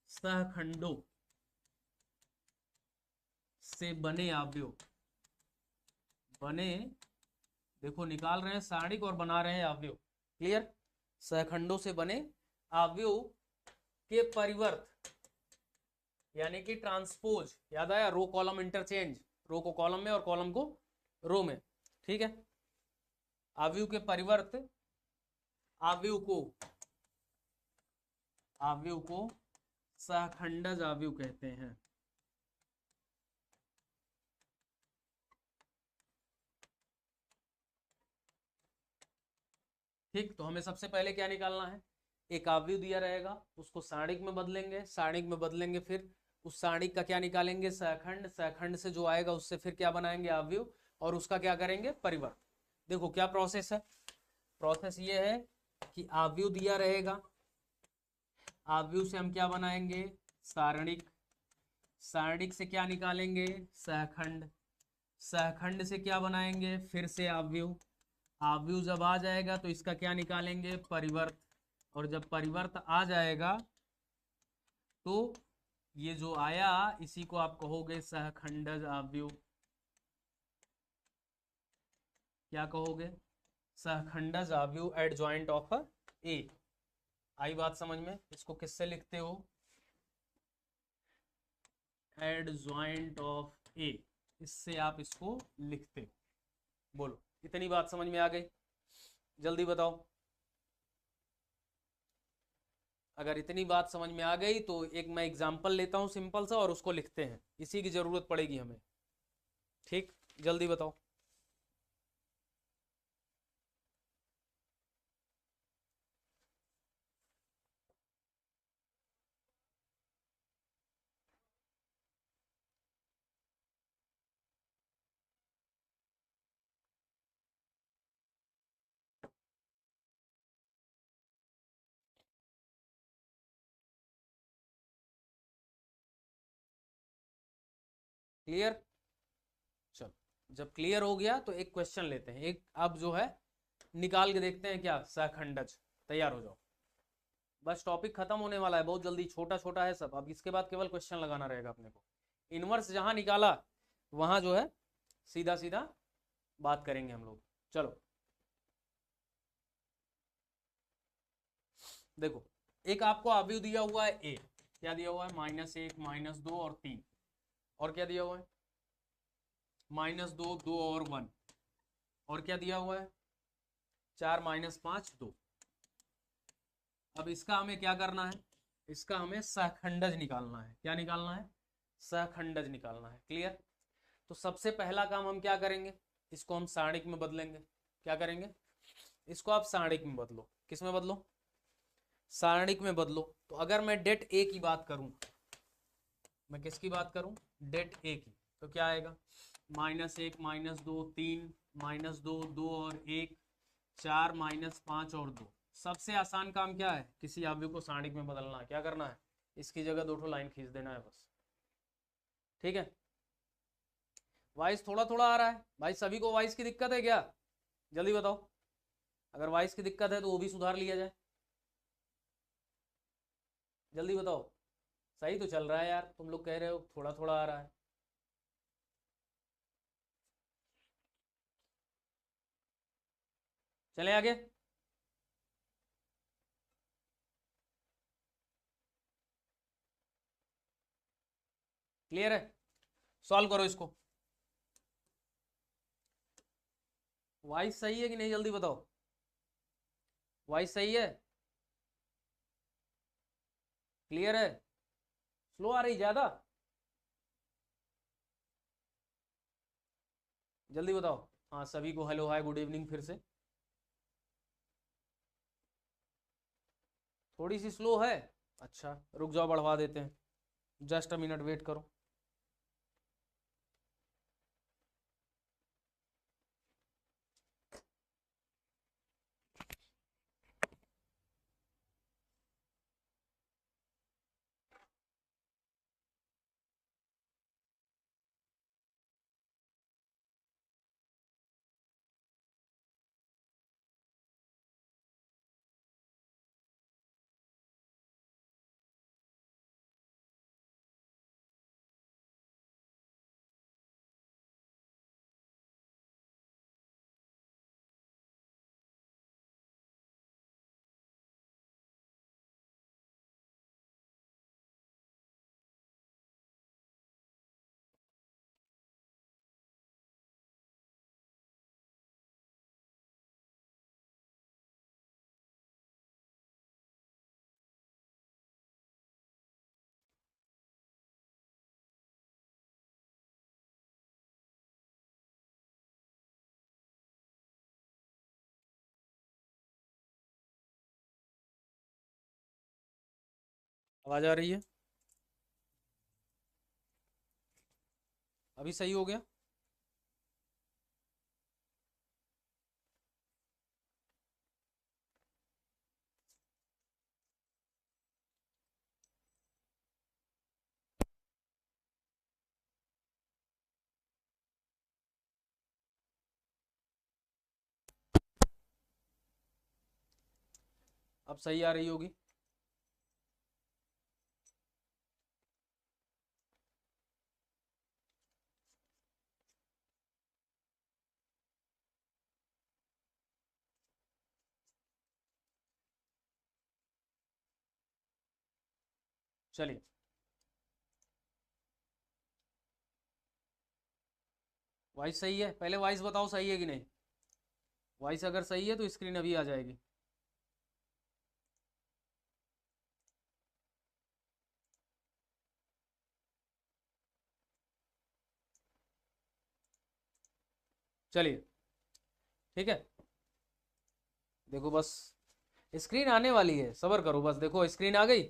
सहखंडों से बने आव्यूह, बने, देखो निकाल रहे हैं सारणिक और बना रहे हैं आव्यूह, क्लियर। सहखंडों से बने आव्यूह के परिवर्त, यानी कि ट्रांसपोज, याद आया, रो कॉलम इंटरचेंज, रो को कॉलम में और कॉलम को रो में। ठीक है, आव्यूह के परिवर्त, आव्यूह को, आव्यूह को सहखंडज आव्यूह कहते हैं। ठीक, तो हमें सबसे पहले क्या निकालना है, एक आव्यूह दिया रहेगा, उसको सारणिक में बदलेंगे, सारणिक में बदलेंगे, फिर उस सारणिक का क्या निकालेंगे, सहखंड, सहखंड से जो आएगा उससे फिर क्या बनाएंगे, आव्यूह, और उसका क्या करेंगे, परिवर्त। देखो क्या प्रोसेस है, प्रोसेस ये है कि आव्यूह दिया रहेगा, आव्यूह से हम क्या बनाएंगे, सारणिक, सारणिक से क्या निकालेंगे, सहखंड, सहखंड से क्या बनाएंगे, फिर से आव्यूह, आव्यूह जब आ जाएगा तो इसका क्या निकालेंगे, परिवर्त, और जब परिवर्त आ जाएगा तो ये जो आया इसी को आप कहोगे सहखंडज आव्यूह। क्या कहोगे, सहखंडज आव्यूह एडजॉइंट ऑफ ए। आई बात समझ में? इसको किससे लिखते हो, एडजॉइंट ऑफ ए, इससे आप इसको लिखते हो। बोलो, इतनी बात समझ में आ गई? जल्दी बताओ, अगर इतनी बात समझ में आ गई तो एक मैं एग्जांपल लेता हूं सिंपल सा, और उसको लिखते हैं, इसी की जरूरत पड़ेगी हमें। ठीक, जल्दी बताओ। क्लियर? चलो, जब क्लियर हो गया तो एक क्वेश्चन लेते हैं, एक अब जो है निकाल के देखते हैं, क्या सहखंडज। तैयार हो जाओ, बस टॉपिक खत्म होने वाला है बहुत जल्दी, छोटा छोटा है सब, अब इसके बाद केवल क्वेश्चन लगाना रहेगा अपने को। इनवर्स जहां निकाला वहां जो है सीधा सीधा बात करेंगे हम लोग। चलो देखो, एक आपको आव्यूह दिया हुआ है ए, क्या दिया हुआ है, -1, -2 और 3, और क्या दिया हुआ है, -2, 2 और 1, और क्या दिया हुआ है, 4, -5, 2। अब इसका हमें क्या करना है, इसका हमें सहखंडज निकालना है। क्या निकालना है? सहखंडज निकालना है। क्लियर? तो सबसे पहला काम हम क्या करेंगे, इसको हम सारणिक में बदलेंगे। क्या करेंगे? इसको आप सारणिक में बदलो। किस में बदलो? सारणिक में बदलो। तो अगर मैं डेट ए की बात करूं, मैं किसकी बात करूं? डेट ए की। तो क्या आएगा? -1 -2 3 -2 2 और 1 4 -5 और 2। सबसे आसान काम क्या है? किसी अवयव को सारणिक में बदलना है। क्या करना है? इसकी जगह 2 लाइन खींच देना है बस। ठीक है? वॉइस थोड़ा थोड़ा आ रहा है भाई, सभी को वॉइस की दिक्कत है क्या? जल्दी बताओ। अगर वॉइस की दिक्कत है तो वो भी सुधार लिया जाए। जल्दी बताओ। सही तो चल रहा है यार, तुम लोग कह रहे हो थोड़ा थोड़ा आ रहा है। चले आगे। क्लियर है? सॉल्व करो इसको। वॉइस सही है कि नहीं? जल्दी बताओ। वॉइस सही है? क्लियर है? स्लो आ रही ज्यादा? जल्दी बताओ। हाँ, सभी को हेलो हाय गुड इवनिंग फिर से। थोड़ी सी स्लो है? अच्छा, रुक जाओ, बढ़वा देते हैं। जस्ट अ मिनट वेट करो। आवाज आ रही है? अभी सही हो गया? अब सही आ रही होगी। चलिए, वॉइस सही है? पहले वॉइस बताओ सही है कि नहीं। वॉइस अगर सही है तो स्क्रीन अभी आ जाएगी। चलिए, ठीक है। देखो बस, स्क्रीन आने वाली है, सब्र करो बस। देखो स्क्रीन आ गई।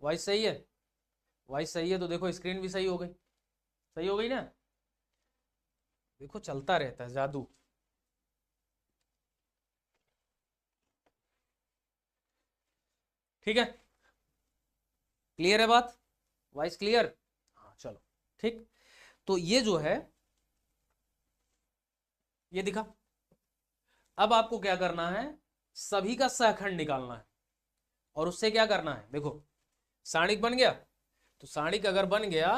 वॉइस सही है? वॉइस सही है तो देखो स्क्रीन भी सही हो गई। सही हो गई ना? देखो चलता रहता है जादू। ठीक है? क्लियर है बात? Voice clear? हाँ चलो, ठीक। तो ये जो है, ये दिखा। अब आपको क्या करना है, सभी का सहखंड निकालना है। और उससे क्या करना है, देखो सारणिक बन गया। तो सारणिक अगर बन गया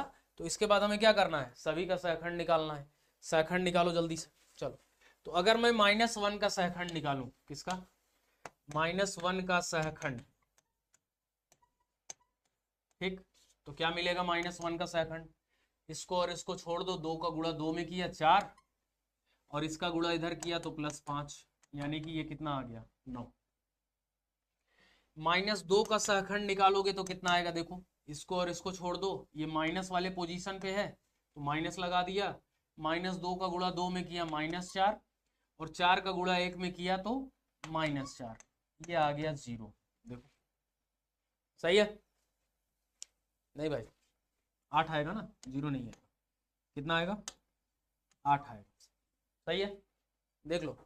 तो इसके बाद हमें क्या करना है, सभी का सहखंड निकालना है। सहखंड निकालो जल्दी से। चलो, तो अगर मैं -1 का सहखंड निकालूं, किसका? -1 का सहखंड। ठीक, तो क्या मिलेगा -1 का सहखंड? इसको और इसको छोड़ दो, 2 का गुणा 2 में किया 4, और इसका गुणा इधर किया तो +5, यानी कि ये कितना आ गया 9। -2 का सहखंड निकालोगे तो कितना आएगा, देखो इसको और इसको छोड़ दो, ये माइनस वाले पोजीशन पे है तो माइनस लगा दिया, -2 का गुणा 2 में किया -4, और 4 का गुणा 1 में किया तो -4, ये आ गया 0। देखो सही है, नहीं भाई 8 आएगा ना, 0 नहीं आएगा, कितना आएगा 8 आएगा, सही है। देख लो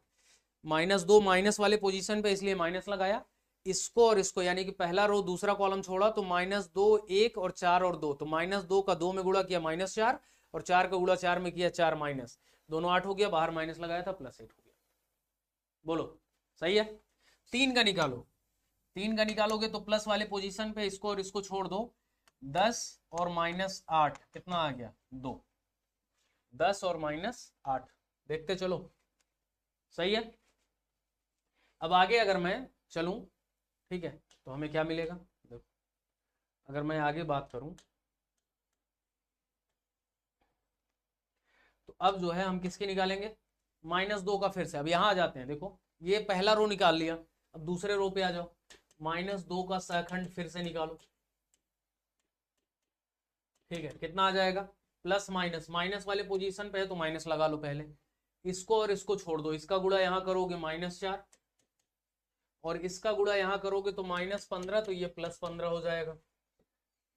-2 माइनस वाले पोजीशन पे इसलिए माइनस लगाया, इसको और इसको यानी कि पहला रो दूसरा कॉलम छोड़ा तो -2 1 और 4 और 2, तो -2 का 2 में गुणा किया -4, और 4 का गुणा 4 में किया 4 माइनस, दोनों 8 हो गया, बाहर माइनस लगाया था +8 हो गया। बोलो सही है। 3 का निकालो, 3 का निकालोगे तो प्लस वाले पोजीशन पे इसको और इसको छोड़ दो, 10 और -8 कितना आ गया 2, 10 और -8, देखते चलो सही है। अब आगे अगर मैं चलूं, ठीक है, तो हमें क्या मिलेगा, देखो अगर मैं आगे बात करूं तो अब जो है हम किसके निकालेंगे, -2 का फिर से, अब यहां आ जाते हैं, देखो ये पहला रो निकाल लिया, अब दूसरे रो पे आ जाओ, -2 का सहखंड फिर से निकालो, ठीक है, कितना आ जाएगा प्लस माइनस, माइनस वाले पोजीशन पे है तो माइनस लगा लो पहले, इसको और इसको छोड़ दो, इसका गुणा यहां करोगे -4, और इसका गुणा यहां करोगे तो -15, तो ये +15 हो जाएगा,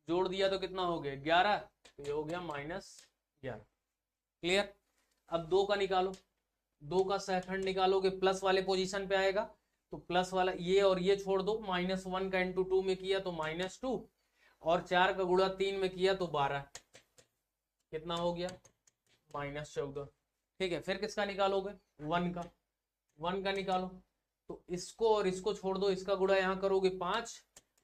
जोड़ दिया तो कितना हो गया 11, तो ये हो गया -11। क्लियर। अब 2 का निकालो, 2 का सहखंड निकालोगे प्लस वाले पोजीशन पे आएगा, तो प्लस वाला ये और ये छोड़ दो, -1 का इंटू 2 में किया तो -2, और 4 का गुणा 3 में किया तो 12, कितना हो गया -14। ठीक है, फिर किसका निकालोगे 1 का, 1 का निकालो, तो इसको और इसको छोड़ दो, इसका गुणा यहां करोगे 5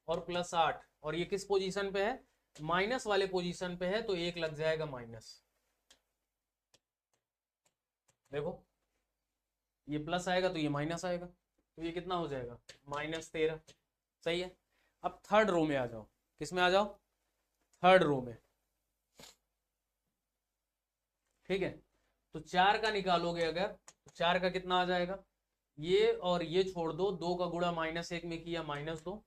और +8, और ये किस पोजीशन पे है, माइनस वाले पोजीशन पे है, तो 1 लग जाएगा माइनस, देखो ये प्लस आएगा तो ये माइनस आएगा, तो ये कितना हो जाएगा -13, सही है। अब थर्ड रो में आ जाओ, किस में आ जाओ, थर्ड रो में, ठीक है, तो 4 का निकालोगे अगर, तो 4 का कितना आ जाएगा, ये और ये छोड़ दो, 2 का गुणा -1 में किया -2,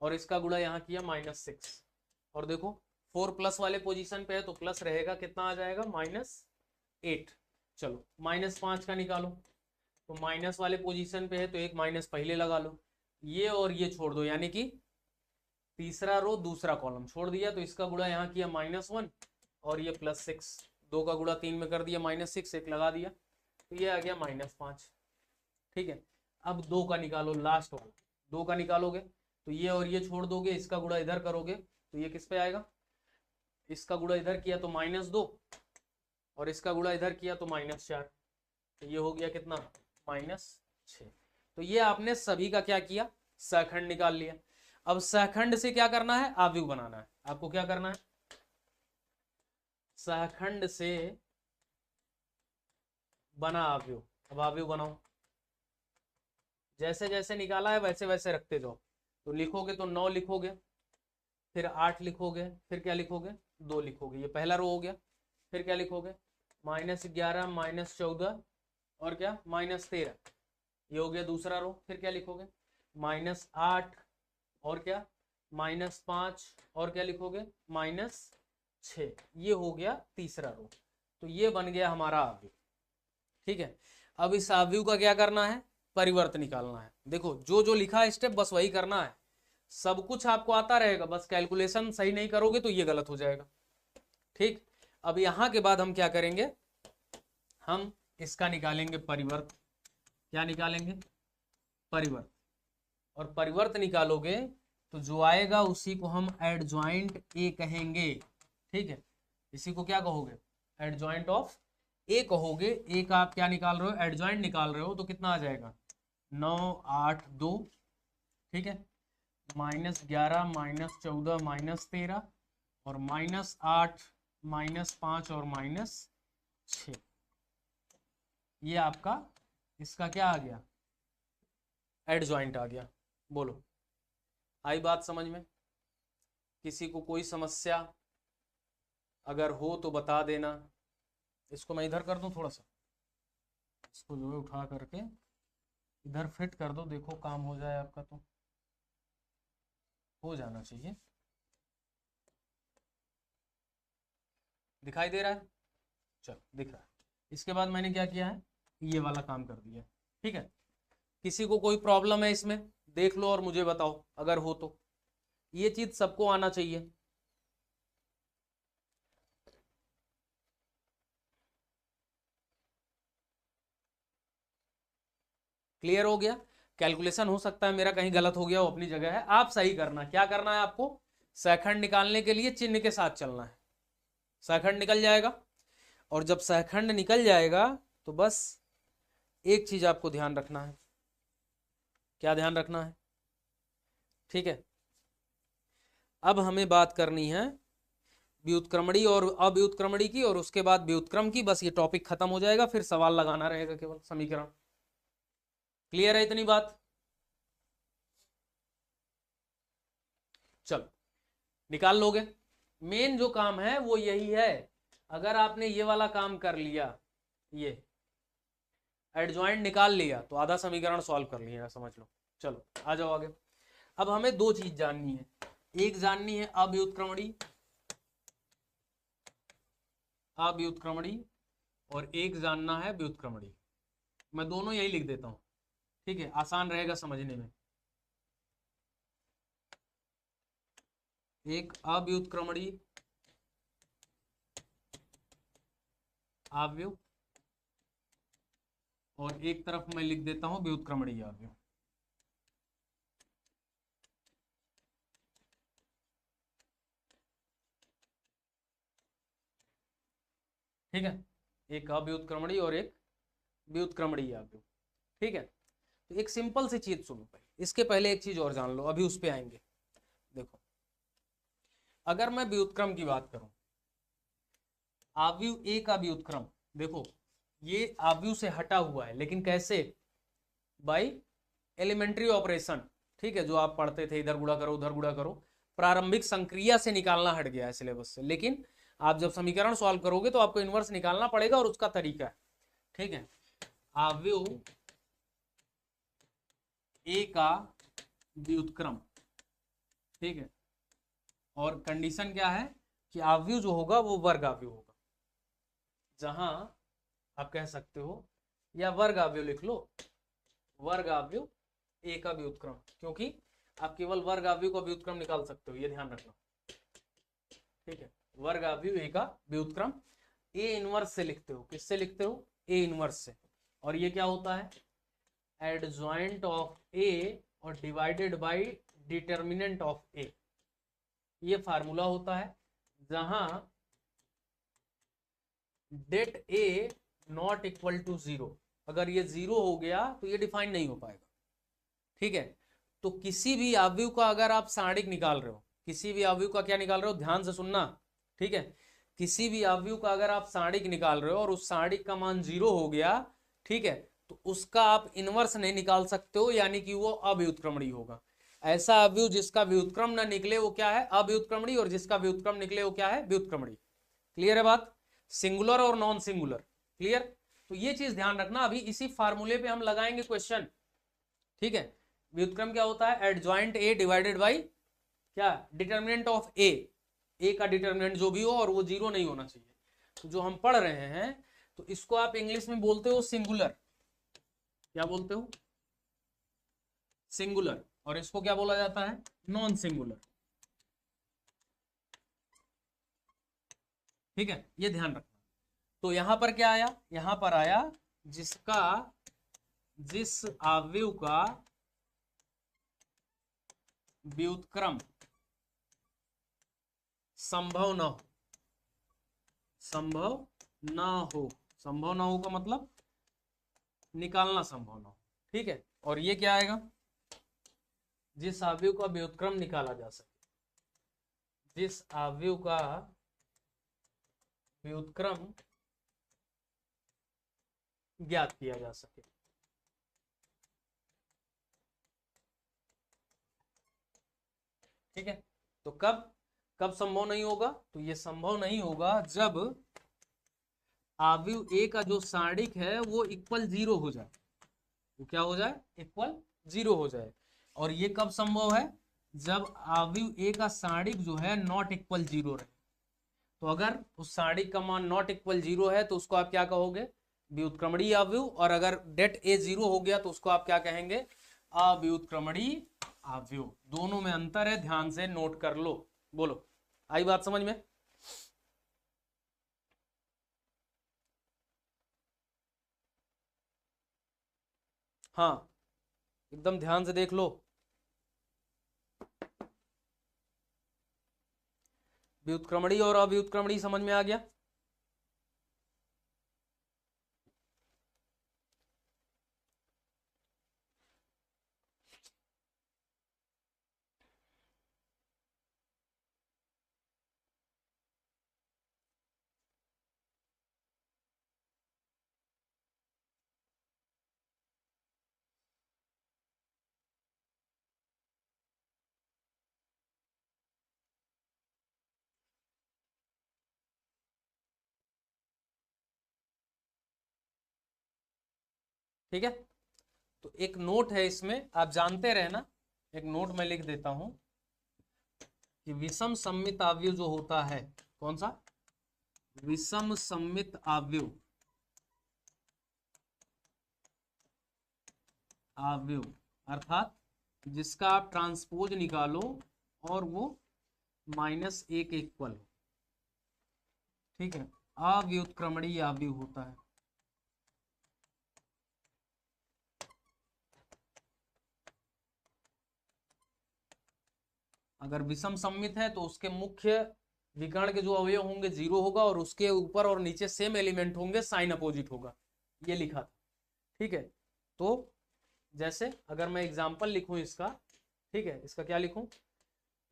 और इसका गुणा यहाँ किया -6, और देखो 4 प्लस वाले पोजीशन पे है तो प्लस रहेगा, कितना आ जाएगा -8। चलो -5 का निकालो, तो माइनस वाले पोजीशन पे है तो एक माइनस पहले लगा लो, ये और ये छोड़ दो, यानी कि तीसरा रो दूसरा कॉलम छोड़ दिया, तो इसका गुणा यहाँ किया -1 और ये +6, 2 का गुणा 3 में कर दिया -6, एक लगा दिया, तो ये आ गया -5। ठीक है, अब 2 का निकालो, लास्ट वाला 2 का निकालोगे तो ये और ये छोड़ दोगे, इसका गुणा इधर करोगे तो ये किस पे आएगा, इसका गुणा इधर किया तो -2, और इसका गुणा इधर किया तो -4, तो ये हो गया कितना -6। तो ये आपने सभी का क्या किया, सहखंड निकाल लिया। अब सहखंड से क्या करना है, आव्यूह बनाना है। आपको क्या करना है, सहखंड से बना आव्यूह। अब आव्यूह बनाओ, जैसे जैसे निकाला है वैसे वैसे रखते जाओ। तो लिखोगे तो 9 लिखोगे, फिर 8 लिखोगे, फिर क्या लिखोगे 2 लिखोगे, ये पहला रो हो गया। फिर क्या लिखोगे -11 -14 और क्या -13, ये हो गया दूसरा रो। फिर क्या लिखोगे -8 और क्या -5 और क्या लिखोगे -6, ये हो गया तीसरा रो। तो ये बन गया हमारा आव्यूह। ठीक है, अब इस आव्यूह का क्या करना है, परिवर्त निकालना है। देखो जो जो लिखा है स्टेप बस वही करना है, सब कुछ आपको आता रहेगा, बस कैलकुलेशन सही नहीं करोगे तो ये गलत हो जाएगा। ठीक, अब यहां के बाद हम क्या करेंगे, हम इसका निकालेंगे परिवर्त। क्या निकालेंगे, परिवर्त। और परिवर्त निकालोगे तो जो आएगा उसी को हम एडजॉइंट ए कहेंगे। ठीक है, इसी को क्या कहोगे, एडजॉइंट ऑफ ए कहोगे। ए का आप क्या निकाल रहे हो, एडजॉइंट निकाल रहे हो, तो कितना आ जाएगा 9 8 2। ठीक है, -11 -14 -13 और -8 -5 और -6, ये आपका इसका क्या आ गया, एडजॉइंट आ गया। बोलो आई बात समझ में, किसी को कोई समस्या अगर हो तो बता देना। इसको मैं इधर कर दूं थोड़ा सा। इसको जो है उठा करके इधर फिट कर दो, देखो काम हो जाए आपका, तो हो जाना चाहिए। दिखाई दे रहा है? चलो दिख रहा है। इसके बाद मैंने क्या किया है, ये वाला काम कर दिया। ठीक है, किसी को कोई प्रॉब्लम है इसमें, देख लो और मुझे बताओ अगर हो तो। ये चीज सबको आना चाहिए। क्लियर हो गया? कैलकुलेशन हो सकता है मेरा कहीं गलत हो गया, वो अपनी जगह है, आप सही करना। क्या करना है आपको, सहखंड निकालने के लिए चिन्ह के साथ चलना है। सहखंड निकल जाएगा, और जब सहखंड निकल जाएगा तो बस एक चीज आपको ध्यान रखना है। क्या ध्यान रखना है? ठीक है, अब हमें बात करनी है व्युत्क्रमणी और अव्युत्क्रमणी की, और उसके बाद व्युत्क्रम की। बस ये टॉपिक खत्म हो जाएगा, फिर सवाल लगाना रहेगा केवल, समीकरण। क्लियर है इतनी बात? चलो निकाल लोगे। मेन जो काम है वो यही है। अगर आपने ये वाला काम कर लिया, ये एडजॉइंट निकाल लिया, तो आधा समीकरण सॉल्व कर लिया, समझ लो। चलो आ जाओ आगे। अब हमें दो चीज जाननी है, एक जाननी है अव्युत्क्रमणी, अव्युत्क्रमणी, और एक जानना है व्युत्क्रमणी। मैं दोनों यही लिख देता हूं, ठीक है, आसान रहेगा समझने में। एक अव्युत्क्रमणी आव्यूह, और एक तरफ मैं लिख देता हूं व्युत्क्रमणी आव्यूह। ठीक है, एक अव्युत्क्रमणी और एक व्युत्क्रमणी आव्यूह। ठीक है, तो एक सिंपल सी चीज सुनो पहले, इसके पहले एक चीज और जान लो, अभी उस पे आएंगे। देखो, अगर मैं व्युत्क्रम की बात करूं, आव्यूह ए का व्युत्क्रम, देखो ये आव्यूह से हटा हुआ है, लेकिन कैसे? By elementary operation. ठीक है, जो आप पढ़ते थे, इधर गुणा करो उधर गुणा करो, प्रारंभिक संक्रिया से निकालना हट गया है सिलेबस से। लेकिन आप जब समीकरण सॉल्व करोगे तो आपको इनवर्स निकालना पड़ेगा, और उसका तरीका है। ठीक है, आव्यूह ए का व्युत्क्रम, ठीक है, और कंडीशन क्या है कि आव्यूह जो होगा वो वर्ग आव्यूह होगा। जहां आप कह सकते हो, या वर्ग आव्यूह लिख लो, वर्ग आव्यूह ए का व्युत्क्रम, क्योंकि आप केवल वर्ग आव्यूह का व्युत्क्रम निकाल सकते हो, ये ध्यान रखना। ठीक है, वर्ग आव्यूह ए का व्युत्क्रम ए इनवर्स से लिखते हो। किससे लिखते हो? ए इनवर्स से। और ये क्या होता है? एडजॉइंट ऑफ ए और divided by determinant of A, ये फार्मूला होता है। जहां det A not equal to zero, अगर ये जीरो हो गया तो ये डिफाइन नहीं हो पाएगा। ठीक है, तो किसी भी आव्यूह का अगर आप सारणिक निकाल रहे हो, किसी भी आव्यूह का क्या निकाल रहे हो, ध्यान से सुनना। ठीक है, किसी भी आव्यूह का अगर आप सारणिक निकाल रहे हो और उस सारणिक का मान जीरो हो गया, ठीक है, तो उसका आप इनवर्स नहीं निकाल सकते हो, यानी कि वो अव्युत्क्रमणी होगा। ऐसा आव्यूह जिसका व्युत्क्रम ना निकले वो क्या है? अव्युत्क्रमणी, और जिसका व्युत्क्रम निकले वो क्या है? व्युत्क्रमणी। क्लियर है बात? सिंगुलर और नॉन सिंगुलर। क्लियर? तो ये चीज ध्यान रखना, अभी इसी फार्मूले पे हम लगाएंगे क्वेश्चन। ठीक है, व्युत्क्रम क्या होता है? एडजॉइंट ए डिवाइडेड बाई क्या? डिटर्मिनेंट ऑफ ए, ए का डिटर्मिनेंट जो भी हो और वो जीरो नहीं होना चाहिए। तो जो हम पढ़ रहे हैं, तो इसको आप इंग्लिश में बोलते हो सिंगुलर। क्या बोलते हो? सिंगुलर। और इसको क्या बोला जाता है? Non singular. ठीक है, ये ध्यान रखना। तो यहां पर क्या आया? यहां पर आया जिसका, जिस आव्यूह का व्युत्क्रम संभव न हो, संभव ना हो, संभव ना हो का मतलब निकालना संभव ना हो। ठीक है, और ये क्या आएगा? जिस आव्यूह का व्युत्क्रम निकाला जा सके, जिस आव्यूह का व्युत्क्रम ज्ञात किया जा सके। ठीक है, तो कब कब संभव नहीं होगा? तो ये संभव नहीं होगा जब अवयव ए का जो सारणिक है वो इक्वल 0 हो जाए, वो क्या हो जाए, इक्वल 0 हो जाए। और ये कब संभव है, जब अवयव ए का सारणिक जो है नॉट इक्वल 0 रहे। तो अगर उस सारणिक का मान नॉट इक्वल 0 है तो उसको आप क्या कहोगे, व्युत्क्रमणीय अवयव। और अगर डेट ए 0 हो गया तो उसको आप क्या कहेंगे, अव्युत्क्रमणीय अवयव। दोनों में अंतर है, ध्यान से नोट कर लो। बोलो, आई बात समझ में? हाँ, एकदम ध्यान से देख लो। व्युत्क्रमणीय और अव्युत्क्रमणीय समझ में आ गया? ठीक है, तो एक नोट है इसमें, आप जानते रहना। एक नोट मैं लिख देता हूं कि विषम सममित अवयव जो होता है, कौन सा, विषम सममित अवयव, अवयव अर्थात जिसका आप ट्रांसपोज निकालो और वो -1 के इक्वल हो, ठीक है, अव्युत्क्रमणीय अवयव होता है। अगर विषम सममित है तो उसके मुख्य विकर्ण के जो अवयव होंगे 0 होगा, और उसके ऊपर और नीचे सेम एलिमेंट होंगे, साइन अपोजिट होगा, ये लिखा था। ठीक है, तो जैसे अगर मैं एग्जाम्पल लिखूं इसका, ठीक है, इसका क्या लिखूं,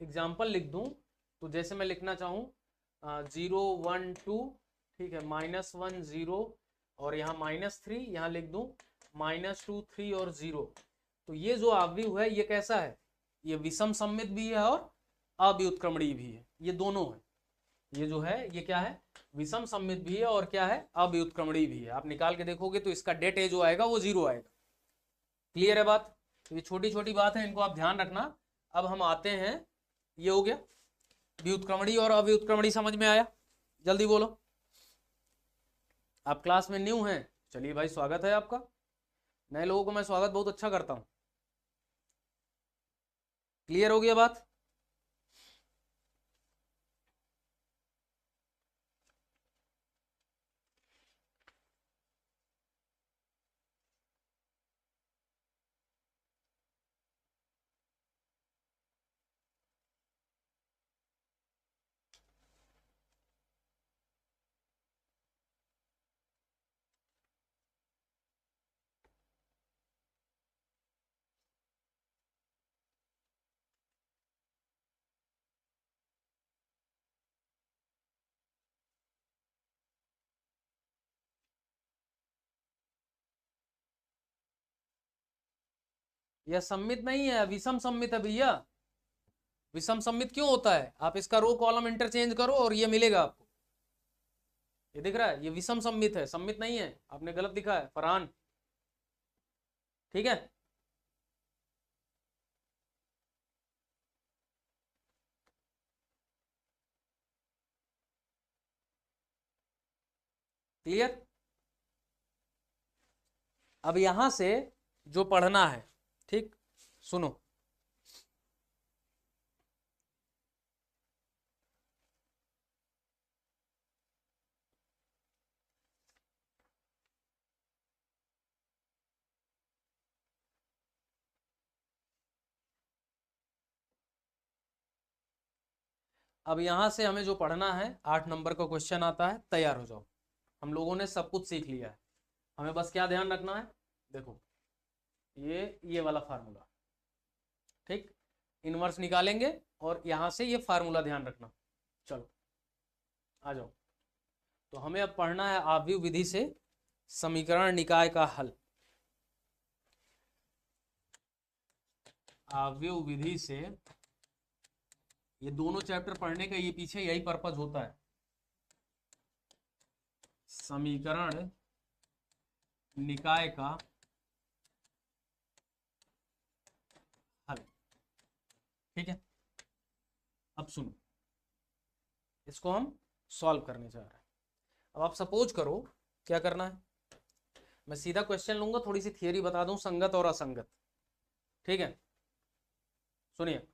एग्जाम्पल लिख दूं, तो जैसे मैं लिखना चाहूं 0 1 2, ठीक है, -1 0, और यहाँ -3, यहाँ लिख दूं -2 3 और 0। तो ये जो अवयव है ये कैसा है, ये विषम सममित भी है और अव्युत्क्रमणीय भी है, ये दोनों है। ये जो है ये क्या है, विषम सममित भी है और क्या है, अव्युत्क्रमणीय भी है। आप निकाल के देखोगे तो इसका डेट ए जो आएगा वो 0 आएगा। क्लियर है बात? तो ये छोटी छोटी बात है, इनको आप ध्यान रखना। अब हम आते हैं, ये हो गया व्युत्क्रमणीय और अव्युत्क्रमणीय, समझ में आया? जल्दी बोलो। आप क्लास में न्यू हैं, चलिए भाई स्वागत है आपका। नए लोगों को मैं स्वागत बहुत अच्छा करता हूं। क्लियर हो गया बात? यह सम्मित नहीं है, विषम सम्मित है भैया। विषम सम्मित क्यों होता है, आप इसका रो कॉलम इंटरचेंज करो और ये मिलेगा आपको। ये दिख रहा है, ये विषम सम्मित है, सम्मित नहीं है, आपने गलत लिखा है फरहान। ठीक है, क्लियर? अब यहां से जो पढ़ना है, ठीक, सुनो। अब यहां से हमें जो पढ़ना है, 8 नंबर का क्वेश्चन आता है, तैयार हो जाओ। हम लोगों ने सब कुछ सीख लिया है, हमें बस क्या ध्यान रखना है, देखो ये वाला फार्मूला, ठीक, इनवर्स निकालेंगे और यहां से ये फार्मूला ध्यान रखना। चलो आ जाओ। तो हमें अब पढ़ना है आव्यूह विधि से समीकरण निकाय का हल। आव्यूह विधि से, ये दोनों चैप्टर पढ़ने का ये पीछे यही पर्पज होता है। समीकरण निकाय का हल। ठीक है, अब सुनो, इसको हम सॉल्व करने जा रहे हैं। अब आप सपोज करो क्या करना है, मैं सीधा क्वेश्चन लूंगा, थोड़ी सी थियरी बता दूं संगत और असंगत। ठीक है, सुनिए,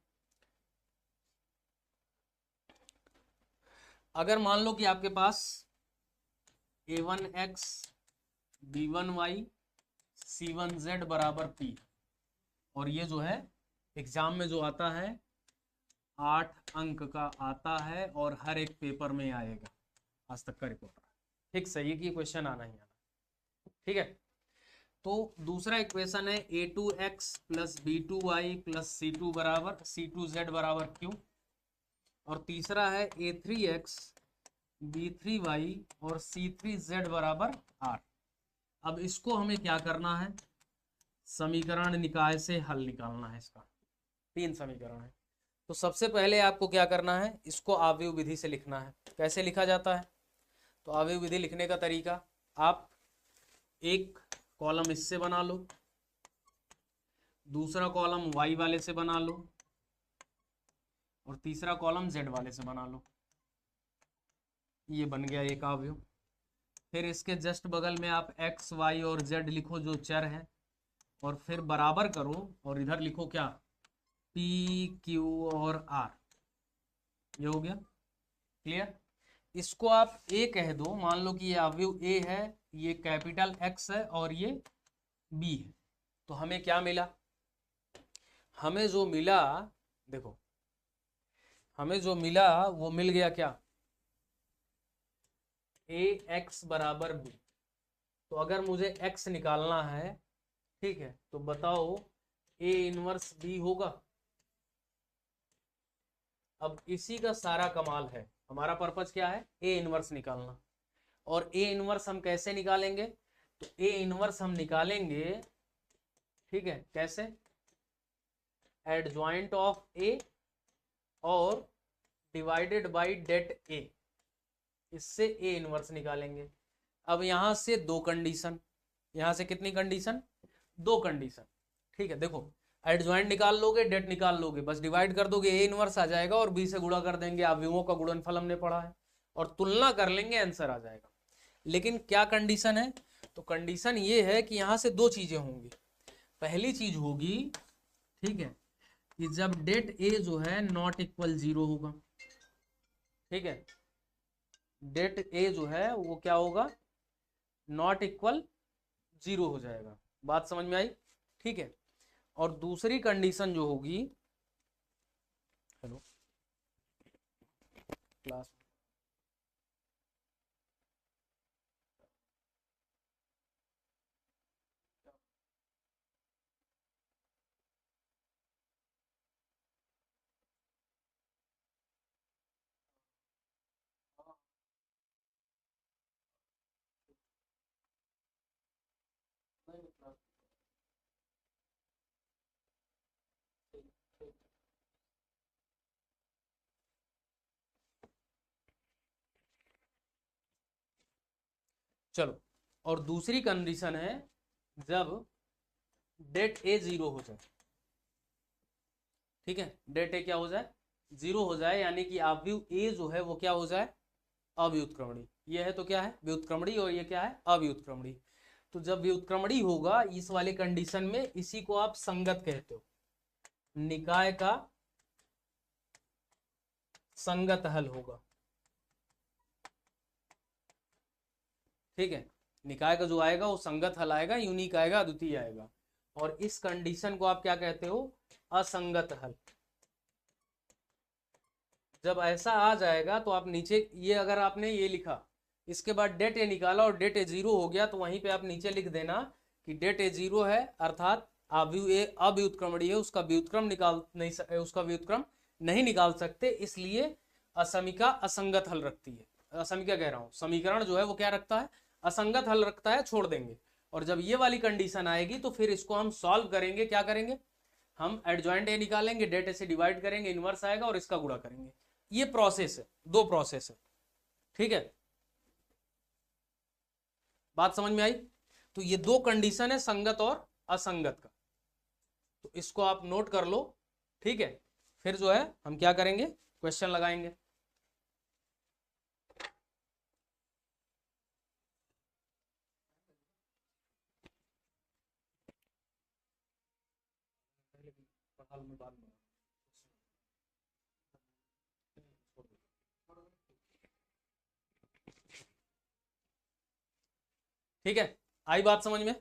अगर मान लो कि आपके पास a1x b1y c1z बराबर p, और ये जो है एग्जाम में जो आता है 8 अंक का आता है और हर एक पेपर में आएगा, आज तक का रिकॉर्ड। ठीक, सही है कि क्वेश्चन आना ही आना। ठीक है, तो दूसरा इक्वेशन है a2x plus b2y plus c2 बराबर c2z बराबर q, और तीसरा है a3x b3y और c3z बराबर r। अब इसको हमें क्या करना है, समीकरण निकाय से हल निकालना है इसका। 3 समीकरण है, तो सबसे पहले आपको क्या करना है, इसको आव्यूह विधि से लिखना है। कैसे लिखा जाता है, तो आव्यूह विधि लिखने का तरीका, आप एक कॉलम इससे बना लो, दूसरा कॉलम y वाले से बना लो, और तीसरा कॉलम z वाले से बना लो। ये बन गया एक अवयव। फिर इसके जस्ट बगल में आप x, y और z लिखो जो चर है, और फिर बराबर करो और इधर लिखो क्या, p, q और r। ये हो गया क्लियर। इसको आप a कह दो, मान लो कि ये अवयव a है, ये कैपिटल X है और ये b है। तो हमें क्या मिला, हमें जो मिला, देखो हमें जो मिला वो मिल गया क्या, ax बराबर b। तो अगर मुझे x निकालना है, ठीक है, तो बताओ a इनवर्स b होगा। अब इसी का सारा कमाल है, हमारा पर्पज क्या है, a इनवर्स निकालना। और a इनवर्स हम कैसे निकालेंगे, तो a इनवर्स हम निकालेंगे, ठीक है, कैसे, एडजॉइंट ऑफ a और डिवाइडेड बाय डेट a, इससे a इनवर्स निकालेंगे। अब यहां से दो कंडीशन, यहां से कितनी कंडीशन, दो कंडीशन। ठीक है, देखो एडजॉइंट निकाल लोगे, डेट निकाल लोगे, बस डिवाइड कर दोगे, a इनवर्स आ जाएगा और b से गुणा कर देंगे, अवयवों का गुणनफल हमने पढ़ा है, और तुलना कर लेंगे, आंसर आ जाएगा। लेकिन क्या कंडीशन है, तो कंडीशन ये है कि यहां से दो चीजें होंगी। पहली चीज होगी, ठीक है, कि जब डेट a जो है नॉट इक्वल 0 होगा, ठीक है, डेट a जो है वो क्या होगा, नॉट इक्वल 0 हो जाएगा। बात समझ में आई, ठीक है। और दूसरी कंडीशन जो होगी, हेलो क्लास, चलो, और दूसरी कंडीशन है जब डेट ए 0 हो जाए, ठीक है, डेट ए क्या हो जाए, 0 हो जाए, यानी कि अवयव ए जो है वो क्या हो जाए, अव्युत्क्रमणी। ये है तो क्या है, व्युत्क्रमणी, और ये क्या है, अव्युत्क्रमणी। तो जब व्युत्क्रमणी होगा इस वाले कंडीशन में, इसी को आप संगत कहते हो, निकाय का संगत हल होगा। ठीक है, निकाय का जो आएगा वो संगत हल आएगा, यूनिक आएगा, अद्वितीय आएगा। और इस कंडीशन को आप क्या कहते हो, असंगत हल। जब ऐसा आ जाएगा तो आप नीचे, ये अगर आपने ये लिखा, इसके बाद डेट ए निकाला और डेट ए 0 हो गया, तो वहीं पे आप नीचे लिख देना कि डेट ए 0 है, अर्थात अवयव ए अव्युत्क्रमणीय है, उसका व्युत्क्रम निकाल नहीं, उसका व्युत्क्रम नहीं निकाल सकते, इसलिए असमिका असंगत हल रखती है। असमिका कह रहा हूं, समीकरण जो है वो क्या रखता है, असंगत हल रखता है, छोड़ देंगे। और जब ये वाली कंडीशन आएगी तो फिर इसको हम सॉल्व करेंगे, क्या करेंगे, हम एडजॉइंट ए निकालेंगे, डेट ए से डिवाइड करेंगे, इनवर्स आएगा और इसका गुणा करेंगे। ये प्रोसेस है, दो प्रोसेस है, ठीक है। बात समझ में आई? तो ये दो कंडीशन है संगत और असंगत का, तो इसको आप नोट कर लो, ठीक है। फिर जो है हम क्या करेंगे, क्वेश्चन लगाएंगे। ठीक है, आई बात समझ में?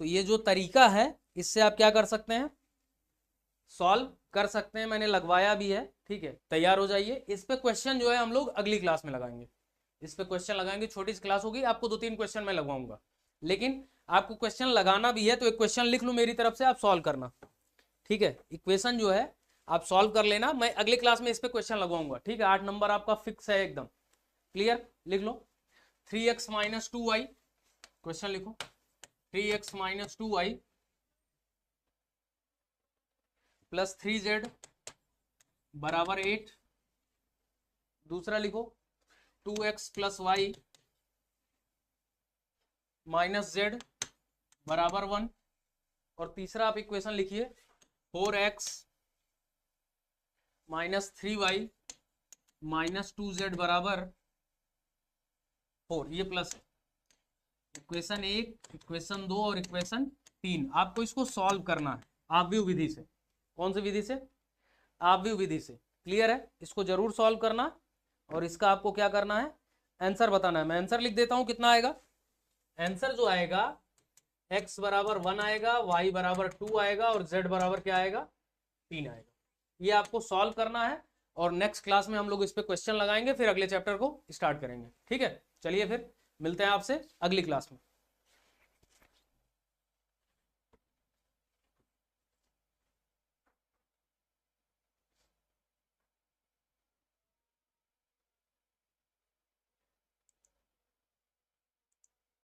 तो ये जो तरीका है इससे आप क्या कर सकते हैं, सॉल्व कर सकते हैं। मैंने लगवाया भी है, ठीक है, तैयार हो जाइए। इस पे क्वेश्चन जो है हम लोग अगली क्लास में लगाएंगे, इस पे क्वेश्चन लगाएंगे। छोटी सी क्लास होगी, आपको 2-3 क्वेश्चन मैं लगवाऊंगा, लेकिन आपको क्वेश्चन लगाना भी है तो एक क्वेश्चन लिख लो मेरी तरफ से, आप सॉल्व करना, ठीक है। इक्वेशन जो है आप सॉल्व कर लेना, मैं अगली क्लास में इस पे क्वेश्चन लगवाऊंगा, ठीक है। 8 नंबर आपका फिक्स है एकदम, क्लियर? लिख लो 3x - 2y, क्वेश्चन लिखो 3x - 2y + 3z बराबर 8। दूसरा लिखो 2x + y - z बराबर 1। और तीसरा आप इक्वेशन लिखिए 4x - 3y - 2z बराबर 4, ये प्लस है। इक्वेशन 1, इक्वेशन 2 और इक्वेशन 3 आपको इसको सॉल्व करना है आव्यूह विधि से। कौन सी विधि से? आव्यूह विधि से, क्लियर है? इसको जरूर सॉल्व करना, और इसका आपको क्या करना है, आंसर बताना है। मैं आंसर लिख देता हूं, कितना आएगा आंसर जो आएगा, x बराबर 1 आएगा, y बराबर 2 आएगा, और z बराबर क्या आएगा, 3 आएगा। ये आपको सॉल्व करना है, और नेक्स्ट क्लास में हम लोग इस पे क्वेश्चन लगाएंगे, फिर अगले चैप्टर को स्टार्ट करेंगे, ठीक है। चलिए फिर मिलते हैं आपसे अगली क्लास में।